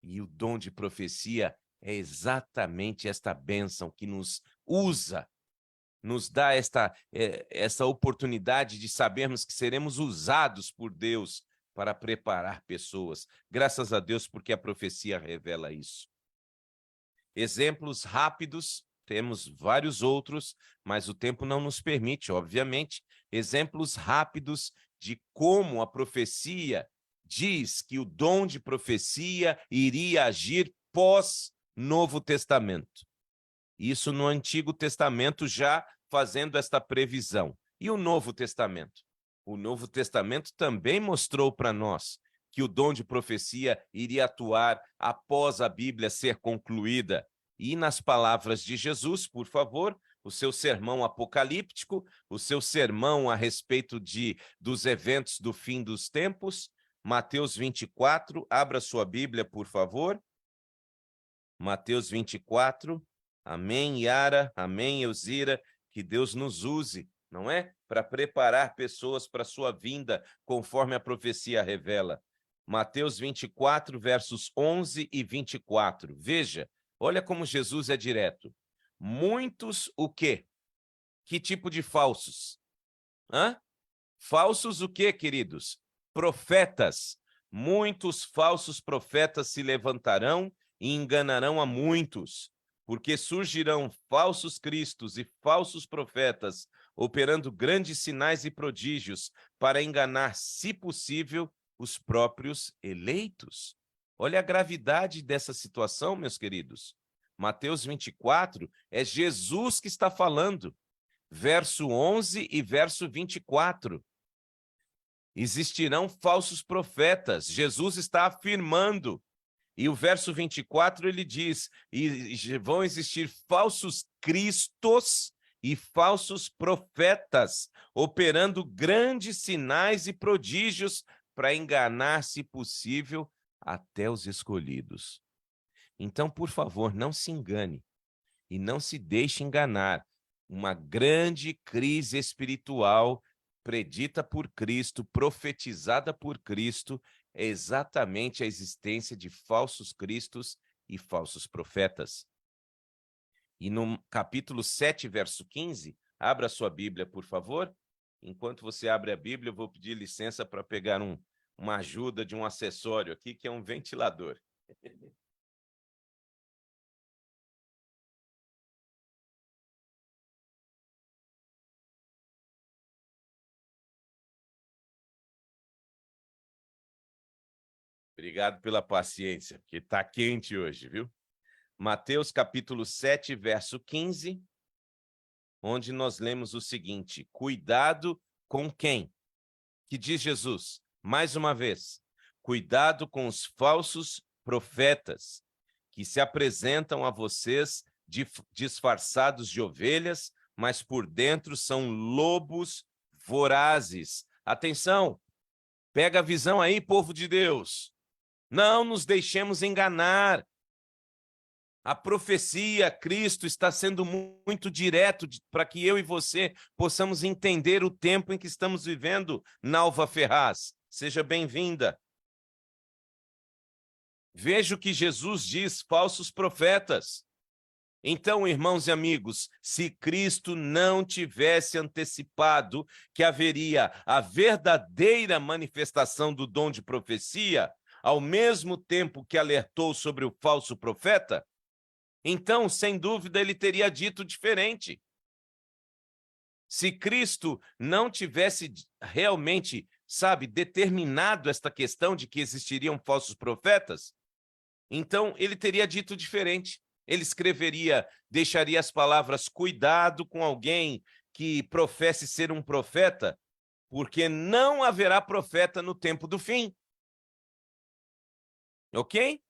E o dom de profecia é exatamente esta bênção que nos usa, nos dá essa oportunidade de sabermos que seremos usados por Deus para preparar pessoas. Graças a Deus, porque a profecia revela isso. Exemplos rápidos, temos vários outros, mas o tempo não nos permite, obviamente. Exemplos rápidos de como a profecia diz que o dom de profecia iria agir pós-Novo Testamento. Isso no Antigo Testamento já fazendo esta previsão. E o Novo Testamento? O Novo Testamento também mostrou para nós que o dom de profecia iria atuar após a Bíblia ser concluída. E nas palavras de Jesus, por favor, o seu sermão apocalíptico, o seu sermão a respeito dos eventos do fim dos tempos, Mateus 24, abra sua Bíblia, por favor. Mateus 24, amém, Yara, amém, Elzira, que Deus nos use, não é? Para preparar pessoas para a sua vinda, conforme a profecia revela. Mateus 24, versos 11 e 24. Veja, olha como Jesus é direto. Muitos o quê? Que tipo de falsos? Falsos o quê, queridos? Profetas. Muitos falsos profetas se levantarão e enganarão a muitos, porque surgirão falsos cristos e falsos profetas, operando grandes sinais e prodígios para enganar, se possível, os próprios eleitos. Olha a gravidade dessa situação, meus queridos. Mateus 24 é Jesus que está falando. Verso 11 e verso 24. Existirão falsos profetas. Jesus está afirmando. E o verso 24 ele diz, e vão existir falsos cristos e falsos profetas, operando grandes sinais e prodígios para enganar, se possível, até os escolhidos. Então, por favor, não se engane e não se deixe enganar. Uma grande crise espiritual predita por Cristo, profetizada por Cristo, é exatamente a existência de falsos cristos e falsos profetas. E no capítulo 7, verso 15, abra sua Bíblia, por favor. Enquanto você abre a Bíblia, eu vou pedir licença para pegar uma ajuda de um acessório aqui, que é um ventilador. Obrigado pela paciência, porque está quente hoje, viu? Mateus capítulo 7, verso 15, onde nós lemos o seguinte: cuidado com quem? Que diz Jesus, mais uma vez, cuidado com os falsos profetas, que se apresentam a vocês disfarçados de ovelhas, mas por dentro são lobos vorazes. Atenção, pega a visão aí, povo de Deus. Não nos deixemos enganar. A profecia, Cristo, está sendo muito direto para que eu e você possamos entender o tempo em que estamos vivendo. Nalva Ferraz, seja bem-vinda. Veja o que Jesus diz, falsos profetas. Então, irmãos e amigos, se Cristo não tivesse antecipado que haveria a verdadeira manifestação do dom de profecia, ao mesmo tempo que alertou sobre o falso profeta, então, sem dúvida, ele teria dito diferente. Se Cristo não tivesse realmente, determinado esta questão de que existiriam falsos profetas, então ele teria dito diferente. Ele escreveria, deixaria as palavras, cuidado com alguém que professe ser um profeta, porque não haverá profeta no tempo do fim. Ok?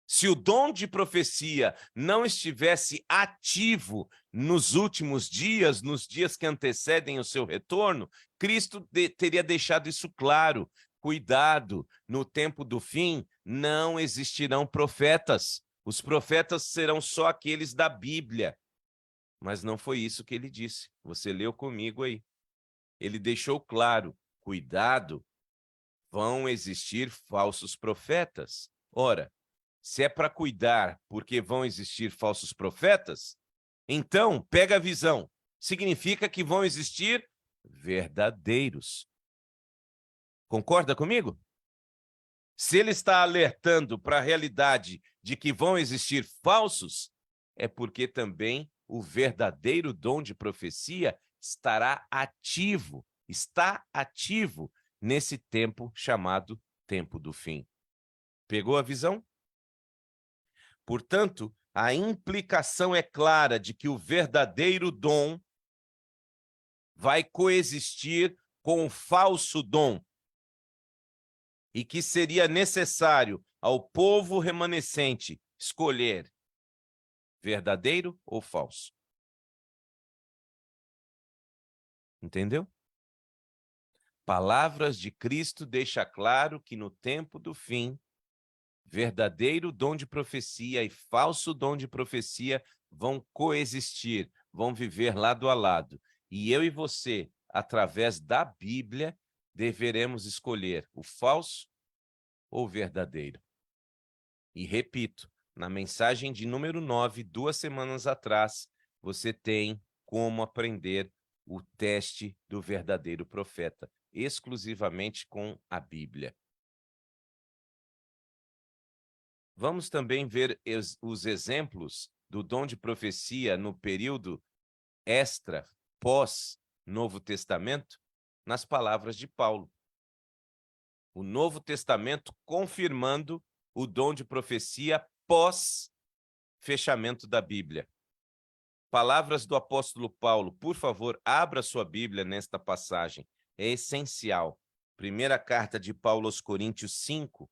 Se o dom de profecia não estivesse ativo nos últimos dias, nos dias que antecedem o seu retorno, Cristo teria deixado isso claro. Cuidado, no tempo do fim não existirão profetas. Os profetas serão só aqueles da Bíblia. Mas não foi isso que ele disse. Você leu comigo aí. Ele deixou claro, cuidado, vão existir falsos profetas. Ora, se é para cuidar porque vão existir falsos profetas, então pega a visão. Significa que vão existir verdadeiros. Concorda comigo? Se ele está alertando para a realidade de que vão existir falsos, é porque também o verdadeiro dom de profecia está ativo nesse tempo chamado tempo do fim. Pegou a visão? Portanto, a implicação é clara de que o verdadeiro dom vai coexistir com o falso dom e que seria necessário ao povo remanescente escolher verdadeiro ou falso. Entendeu? Palavras de Cristo deixa claro que no tempo do fim, verdadeiro dom de profecia e falso dom de profecia vão coexistir, vão viver lado a lado. E eu e você, através da Bíblia, deveremos escolher o falso ou o verdadeiro. E repito, na mensagem de número 9, 2 semanas atrás, você tem como aprender o teste do verdadeiro profeta, exclusivamente com a Bíblia. Vamos também ver os exemplos do dom de profecia no período extra, pós-Novo Testamento, nas palavras de Paulo. O Novo Testamento confirmando o dom de profecia pós-fechamento da Bíblia. Palavras do apóstolo Paulo, por favor, abra sua Bíblia nesta passagem, é essencial. Primeira carta de Paulo aos Coríntios 5,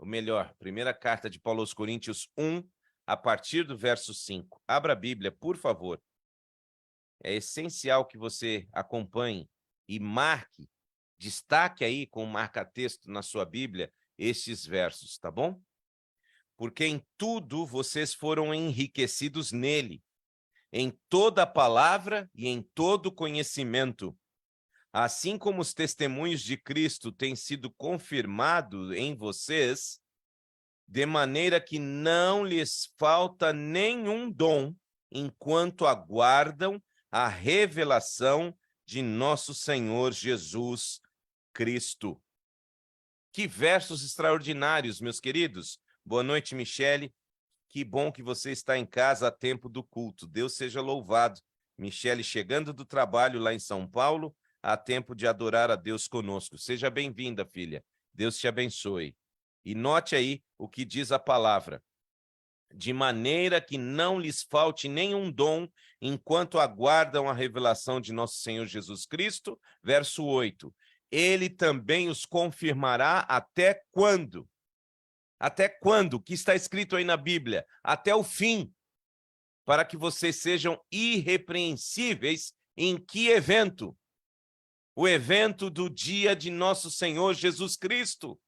ou melhor, primeira carta de Paulo aos Coríntios 1, a partir do verso 5. Abra a Bíblia, por favor. É essencial que você acompanhe e marque, destaque aí com marca-texto na sua Bíblia estes versos, tá bom? Porque em tudo vocês foram enriquecidos nele, em toda a palavra e em todo conhecimento, assim como os testemunhos de Cristo têm sido confirmados em vocês, de maneira que não lhes falta nenhum dom, enquanto aguardam a revelação de nosso Senhor Jesus Cristo. Que versos extraordinários, meus queridos. Boa noite, Michele. Que bom que você está em casa a tempo do culto. Deus seja louvado. Michele chegando do trabalho lá em São Paulo, a tempo de adorar a Deus conosco. Seja bem-vinda, filha. Deus te abençoe. E note aí o que diz a palavra. De maneira que não lhes falte nenhum dom, enquanto aguardam a revelação de nosso Senhor Jesus Cristo. Verso 8. Ele também os confirmará até quando? Até quando? O que está escrito aí na Bíblia? Até o fim. Para que vocês sejam irrepreensíveis em que evento? O evento do dia de nosso Senhor Jesus Cristo.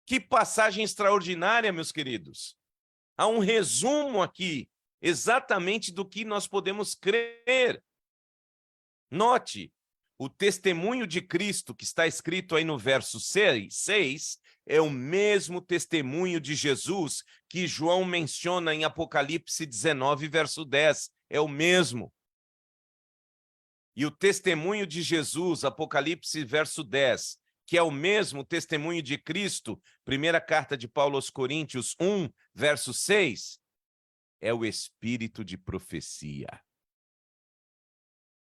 Que passagem extraordinária, meus queridos. Há um resumo aqui, exatamente do que nós podemos crer. Note, o testemunho de Cristo, que está escrito aí no verso 6, é o mesmo testemunho de Jesus que João menciona em Apocalipse 19, verso 10. É o mesmo. E o testemunho de Jesus, Apocalipse, verso 10, que é o mesmo testemunho de Cristo, primeira carta de Paulo aos Coríntios 1, verso 6, é o espírito de profecia.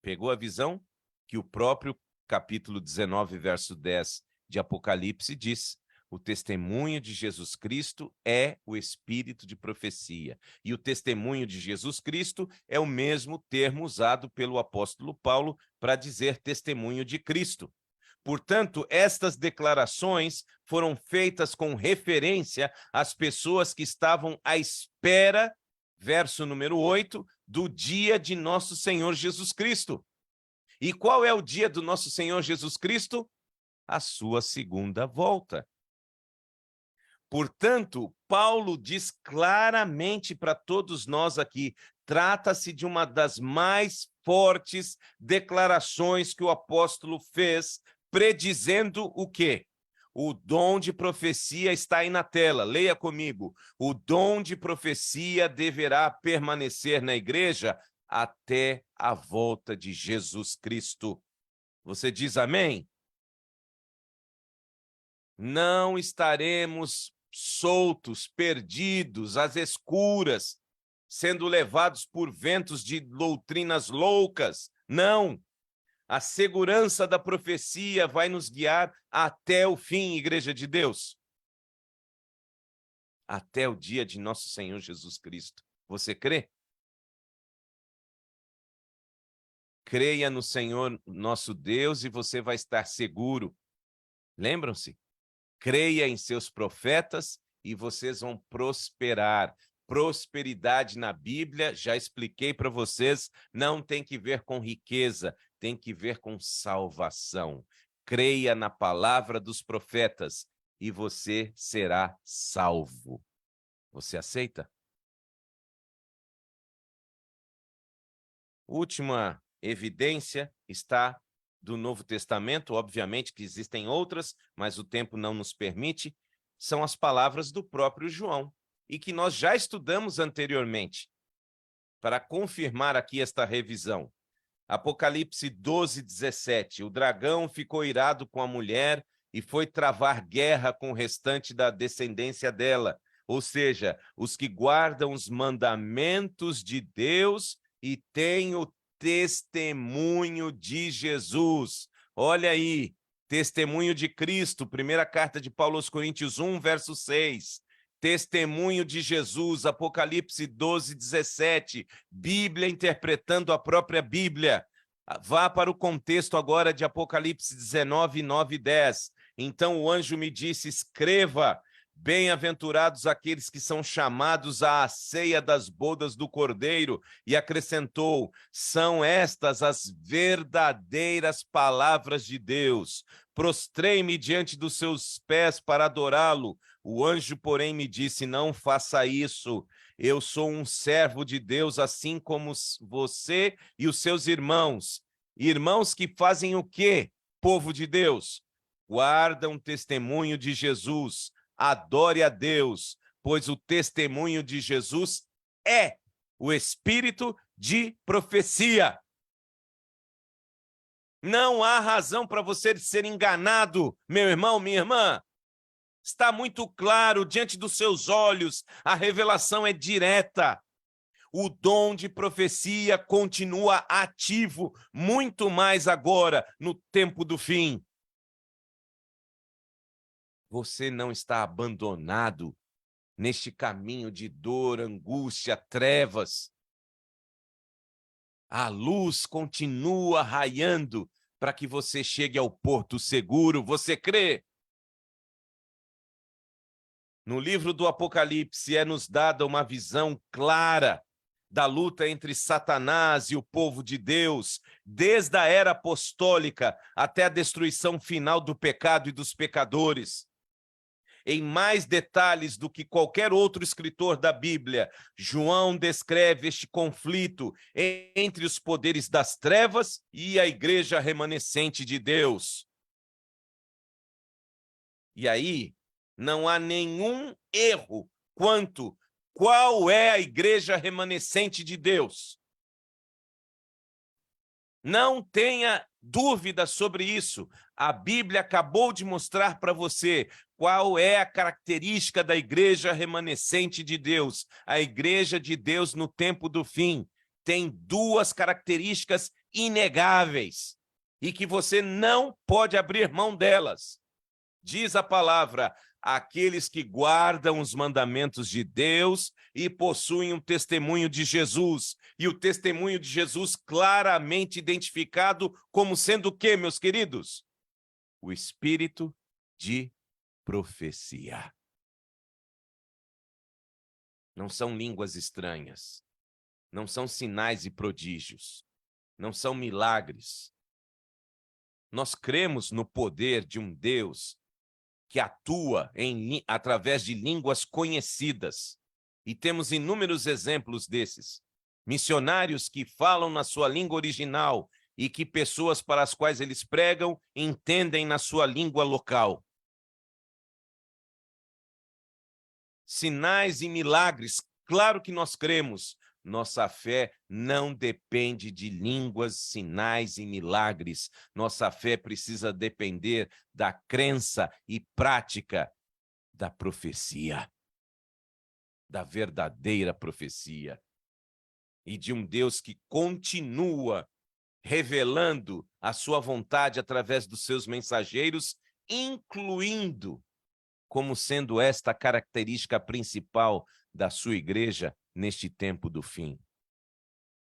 Pegou a visão? Que o próprio capítulo 19, verso 10 de Apocalipse diz: o testemunho de Jesus Cristo é o espírito de profecia. E o testemunho de Jesus Cristo é o mesmo termo usado pelo apóstolo Paulo para dizer testemunho de Cristo. Portanto, estas declarações foram feitas com referência às pessoas que estavam à espera, verso número 8, do dia de nosso Senhor Jesus Cristo. E qual é o dia do nosso Senhor Jesus Cristo? A sua segunda volta. Portanto, Paulo diz claramente para todos nós aqui, trata-se de uma das mais fortes declarações que o apóstolo fez, predizendo o quê? O dom de profecia está aí na tela, leia comigo. O dom de profecia deverá permanecer na igreja até a volta de Jesus Cristo. Você diz amém? Não estaremos soltos, perdidos, às escuras, sendo levados por ventos de doutrinas loucas. Não! A segurança da profecia vai nos guiar até o fim, Igreja de Deus. Até o dia de nosso Senhor Jesus Cristo. Você crê? Creia no Senhor nosso Deus e você vai estar seguro. Lembram-se? Creia em seus profetas e vocês vão prosperar. Prosperidade na Bíblia, já expliquei para vocês, não tem que ver com riqueza, tem que ver com salvação. Creia na palavra dos profetas e você será salvo. Você aceita? Última evidência está do Novo Testamento, obviamente que existem outras, mas o tempo não nos permite, são as palavras do próprio João, e que nós já estudamos anteriormente, para confirmar aqui esta revisão. Apocalipse 12, 17, o dragão ficou irado com a mulher e foi travar guerra com o restante da descendência dela, ou seja, os que guardam os mandamentos de Deus e têm o testemunho de Jesus. Olha aí, testemunho de Cristo, primeira carta de Paulo aos Coríntios 1, verso 6. Testemunho de Jesus, Apocalipse 12, 17. Bíblia interpretando a própria Bíblia. Vá para o contexto agora de Apocalipse 19, 9 e 10. Então o anjo me disse, escreva, Bem-aventurados aqueles que são chamados à ceia das bodas do Cordeiro. E acrescentou: são estas as verdadeiras palavras de Deus. Prostrei-me diante dos seus pés para adorá-lo. O anjo, porém, me disse: não faça isso. Eu sou um servo de Deus, assim como você e os seus irmãos. Irmãos que fazem o quê, povo de Deus? Guardam testemunho de Jesus. Adore a Deus, pois o testemunho de Jesus é o espírito de profecia. Não há razão para você ser enganado, meu irmão, minha irmã. Está muito claro diante dos seus olhos, a revelação é direta. O dom de profecia continua ativo, muito mais agora, no tempo do fim. Você não está abandonado neste caminho de dor, angústia, trevas. A luz continua raiando para que você chegue ao porto seguro. Você crê? No livro do Apocalipse é-nos dada uma visão clara da luta entre Satanás e o povo de Deus, desde a era apostólica até a destruição final do pecado e dos pecadores. Em mais detalhes do que qualquer outro escritor da Bíblia, João descreve este conflito entre os poderes das trevas e a igreja remanescente de Deus. E aí, não há nenhum erro quanto qual é a igreja remanescente de Deus. Não tenha dúvida sobre isso. A Bíblia acabou de mostrar para você qual é a característica da igreja remanescente de Deus. A igreja de Deus no tempo do fim tem duas características inegáveis e que você não pode abrir mão delas. Diz a palavra: aqueles que guardam os mandamentos de Deus e possuem um testemunho de Jesus. E o testemunho de Jesus claramente identificado como sendo o quê, meus queridos? O espírito de profecia. Não são línguas estranhas. Não são sinais e prodígios. Não são milagres. Nós cremos no poder de um Deus que atua através de línguas conhecidas. E temos inúmeros exemplos desses. Missionários que falam na sua língua original e que pessoas para as quais eles pregam entendem na sua língua local. Sinais e milagres, claro que nós cremos. Nossa fé não depende de línguas, sinais e milagres. Nossa fé precisa depender da crença e prática da profecia, da verdadeira profecia, e de um Deus que continua revelando a sua vontade através dos seus mensageiros, incluindo como sendo esta a característica principal da sua igreja neste tempo do fim.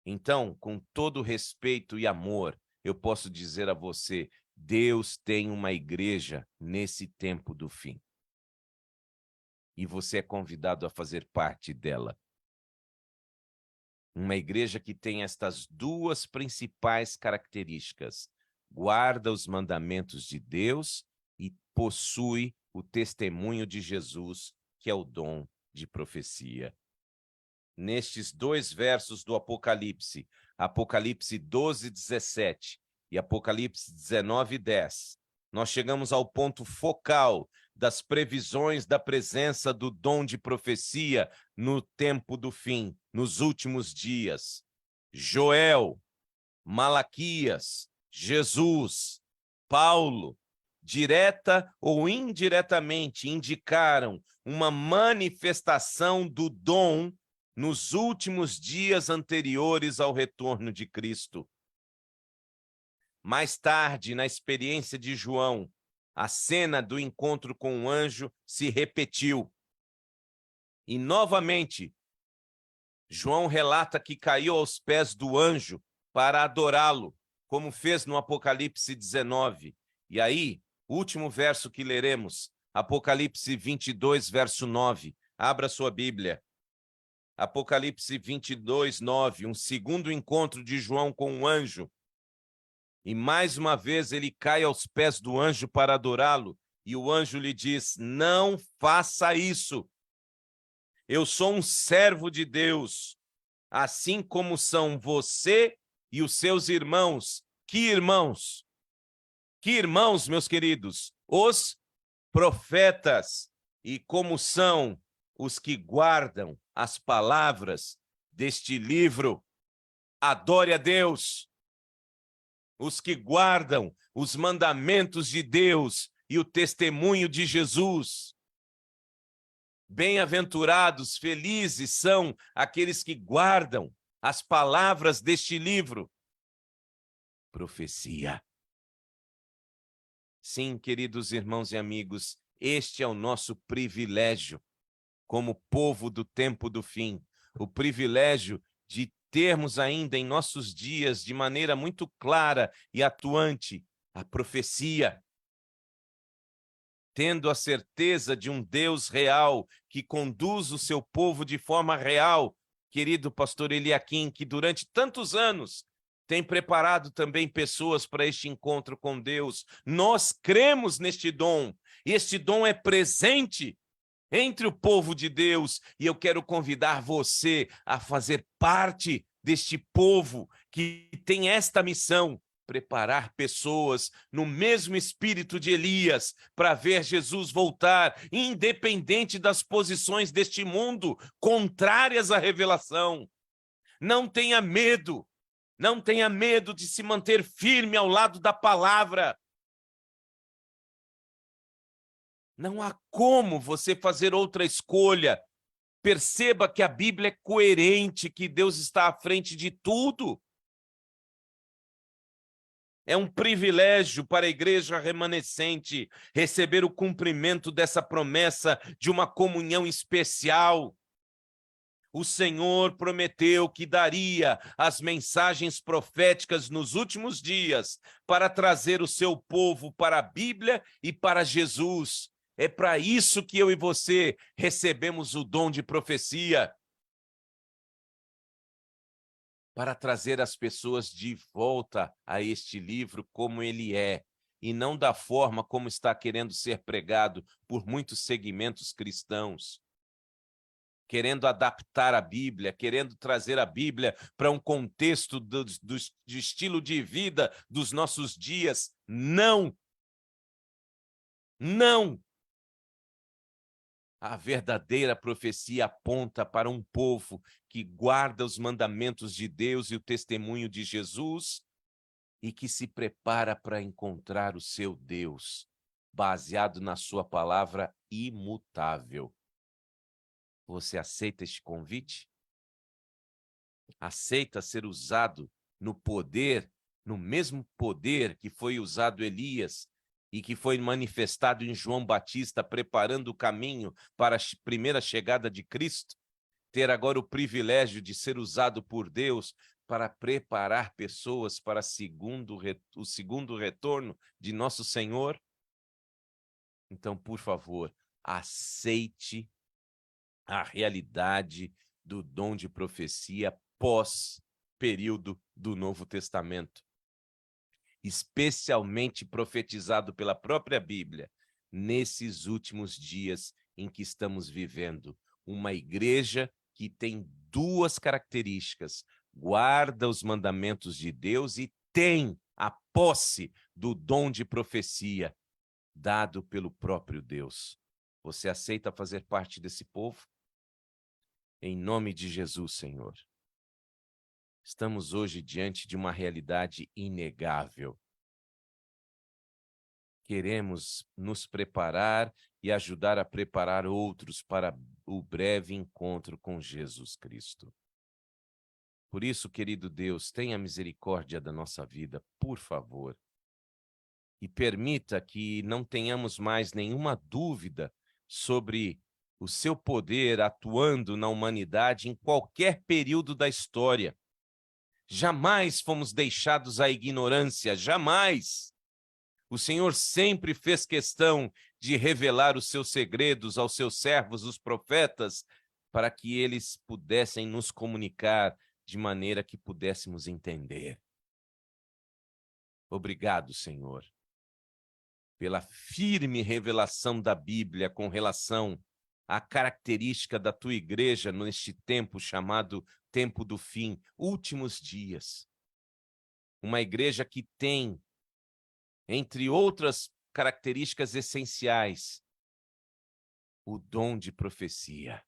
Então, com todo respeito e amor, eu posso dizer a você: Deus tem uma igreja nesse tempo do fim. E você é convidado a fazer parte dela. Uma igreja que tem estas duas principais características: guarda os mandamentos de Deus e possui o testemunho de Jesus, que é o dom de profecia. Nestes dois versos do Apocalipse, Apocalipse 12, 17 e Apocalipse 19, 10, nós chegamos ao ponto focal das previsões da presença do dom de profecia no tempo do fim, nos últimos dias. Joel, Malaquias, Jesus, Paulo, direta ou indiretamente, indicaram uma manifestação do dom nos últimos dias anteriores ao retorno de Cristo. Mais tarde, na experiência de João, a cena do encontro com o anjo se repetiu. E, novamente, João relata que caiu aos pés do anjo para adorá-lo, como fez no Apocalipse 19. E aí, o último verso que leremos, Apocalipse 22, verso 9. Abra sua Bíblia. Apocalipse 22, 9. Um segundo encontro de João com um anjo. E mais uma vez ele cai aos pés do anjo para adorá-lo. E o anjo lhe diz: não faça isso. Eu sou um servo de Deus, assim como são você e os seus irmãos. Que irmãos? Que irmãos, meus queridos? Os profetas. E como são os que guardam as palavras deste livro. Adore a Deus. Os que guardam os mandamentos de Deus e o testemunho de Jesus. Bem-aventurados, felizes são aqueles que guardam as palavras deste livro. Profecia. Sim, queridos irmãos e amigos, este é o nosso privilégio como povo do tempo do fim. O privilégio de termos ainda em nossos dias, de maneira muito clara e atuante, a profecia. Tendo a certeza de um Deus real que conduz o seu povo de forma real, querido pastor Eliakim, que durante tantos anos tem preparado também pessoas para este encontro com Deus. Nós cremos neste dom. Este dom é presente entre o povo de Deus e eu quero convidar você a fazer parte deste povo que tem esta missão. Preparar pessoas no mesmo espírito de Elias para ver Jesus voltar, independente das posições deste mundo, contrárias à revelação. Não tenha medo de se manter firme ao lado da palavra. Não há como você fazer outra escolha. Perceba que a Bíblia é coerente, que Deus está à frente de tudo. É um privilégio para a igreja remanescente receber o cumprimento dessa promessa de uma comunhão especial. O Senhor prometeu que daria as mensagens proféticas nos últimos dias para trazer o seu povo para a Bíblia e para Jesus. É para isso que eu e você recebemos o dom de profecia. Para trazer as pessoas de volta a este livro como ele é, e não da forma como está querendo ser pregado por muitos segmentos cristãos, querendo adaptar a Bíblia, querendo trazer a Bíblia para um contexto do estilo de vida dos nossos dias. Não! Não! A verdadeira profecia aponta para um povo que guarda os mandamentos de Deus e o testemunho de Jesus e que se prepara para encontrar o seu Deus, baseado na sua palavra imutável. Você aceita este convite? Aceita ser usado no poder, no mesmo poder que foi usado Elias e que foi manifestado em João Batista, preparando o caminho para a primeira chegada de Cristo? Ter agora o privilégio de ser usado por Deus para preparar pessoas para o segundo retorno de nosso Senhor? Então, por favor, aceite a realidade do dom de profecia pós-período do Novo Testamento, especialmente profetizado pela própria Bíblia, nesses últimos dias em que estamos vivendo. Uma igreja que tem duas características: guarda os mandamentos de Deus e tem a posse do dom de profecia dado pelo próprio Deus. Você aceita fazer parte desse povo? Em nome de Jesus, Senhor. Estamos hoje diante de uma realidade inegável. Queremos nos preparar e ajudar a preparar outros para o breve encontro com Jesus Cristo. Por isso, querido Deus, tenha misericórdia da nossa vida, por favor. E permita que não tenhamos mais nenhuma dúvida sobre o seu poder atuando na humanidade em qualquer período da história. Jamais fomos deixados à ignorância, jamais. O Senhor sempre fez questão de revelar os seus segredos aos seus servos, os profetas, para que eles pudessem nos comunicar de maneira que pudéssemos entender. Obrigado, Senhor, pela firme revelação da Bíblia com relação à característica da tua igreja neste tempo chamado tempo do fim, últimos dias. Uma igreja que tem, entre outras características essenciais, o dom de profecia.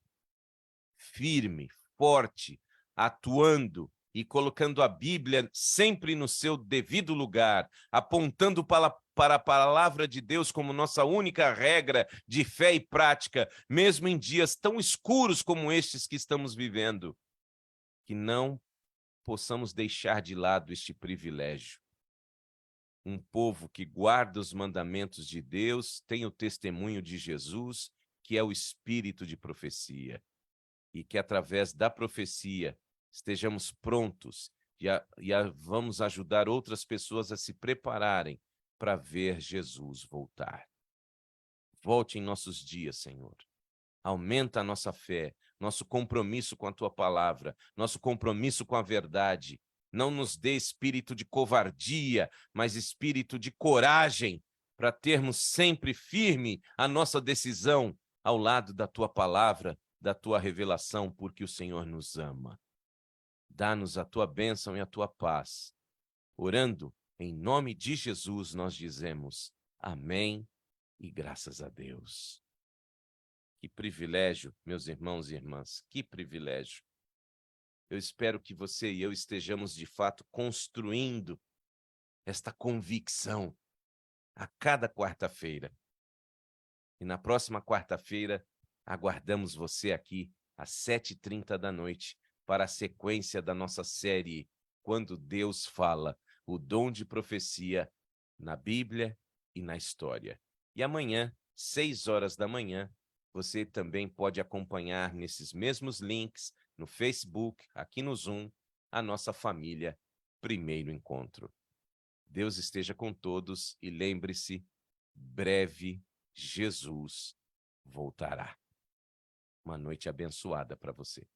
Firme, forte, atuando e colocando a Bíblia sempre no seu devido lugar, apontando para a palavra de Deus como nossa única regra de fé e prática, mesmo em dias tão escuros como estes que estamos vivendo, que não possamos deixar de lado este privilégio. Um povo que guarda os mandamentos de Deus, tem o testemunho de Jesus, que é o espírito de profecia, e que através da profecia estejamos prontos e vamos ajudar outras pessoas a se prepararem para ver Jesus voltar. Volte em nossos dias, Senhor. Aumenta a nossa fé, nosso compromisso com a Tua palavra, nosso compromisso com a verdade. Não nos dê espírito de covardia, mas espírito de coragem, para termos sempre firme a nossa decisão ao lado da Tua palavra, da Tua revelação, porque o Senhor nos ama. Dá-nos a Tua bênção e a Tua paz. Orando em nome de Jesus, nós dizemos amém e graças a Deus. Que privilégio, meus irmãos e irmãs, que privilégio. Eu espero que você e eu estejamos, de fato, construindo esta convicção a cada quarta-feira. E na próxima quarta-feira, aguardamos você aqui às 7h30 da noite para a sequência da nossa série Quando Deus Fala, o dom de profecia na Bíblia e na história. E amanhã, 6h da manhã, você também pode acompanhar nesses mesmos links, no Facebook, aqui no Zoom, a nossa família Primeiro Encontro. Deus esteja com todos e lembre-se, breve Jesus voltará. Uma noite abençoada para você.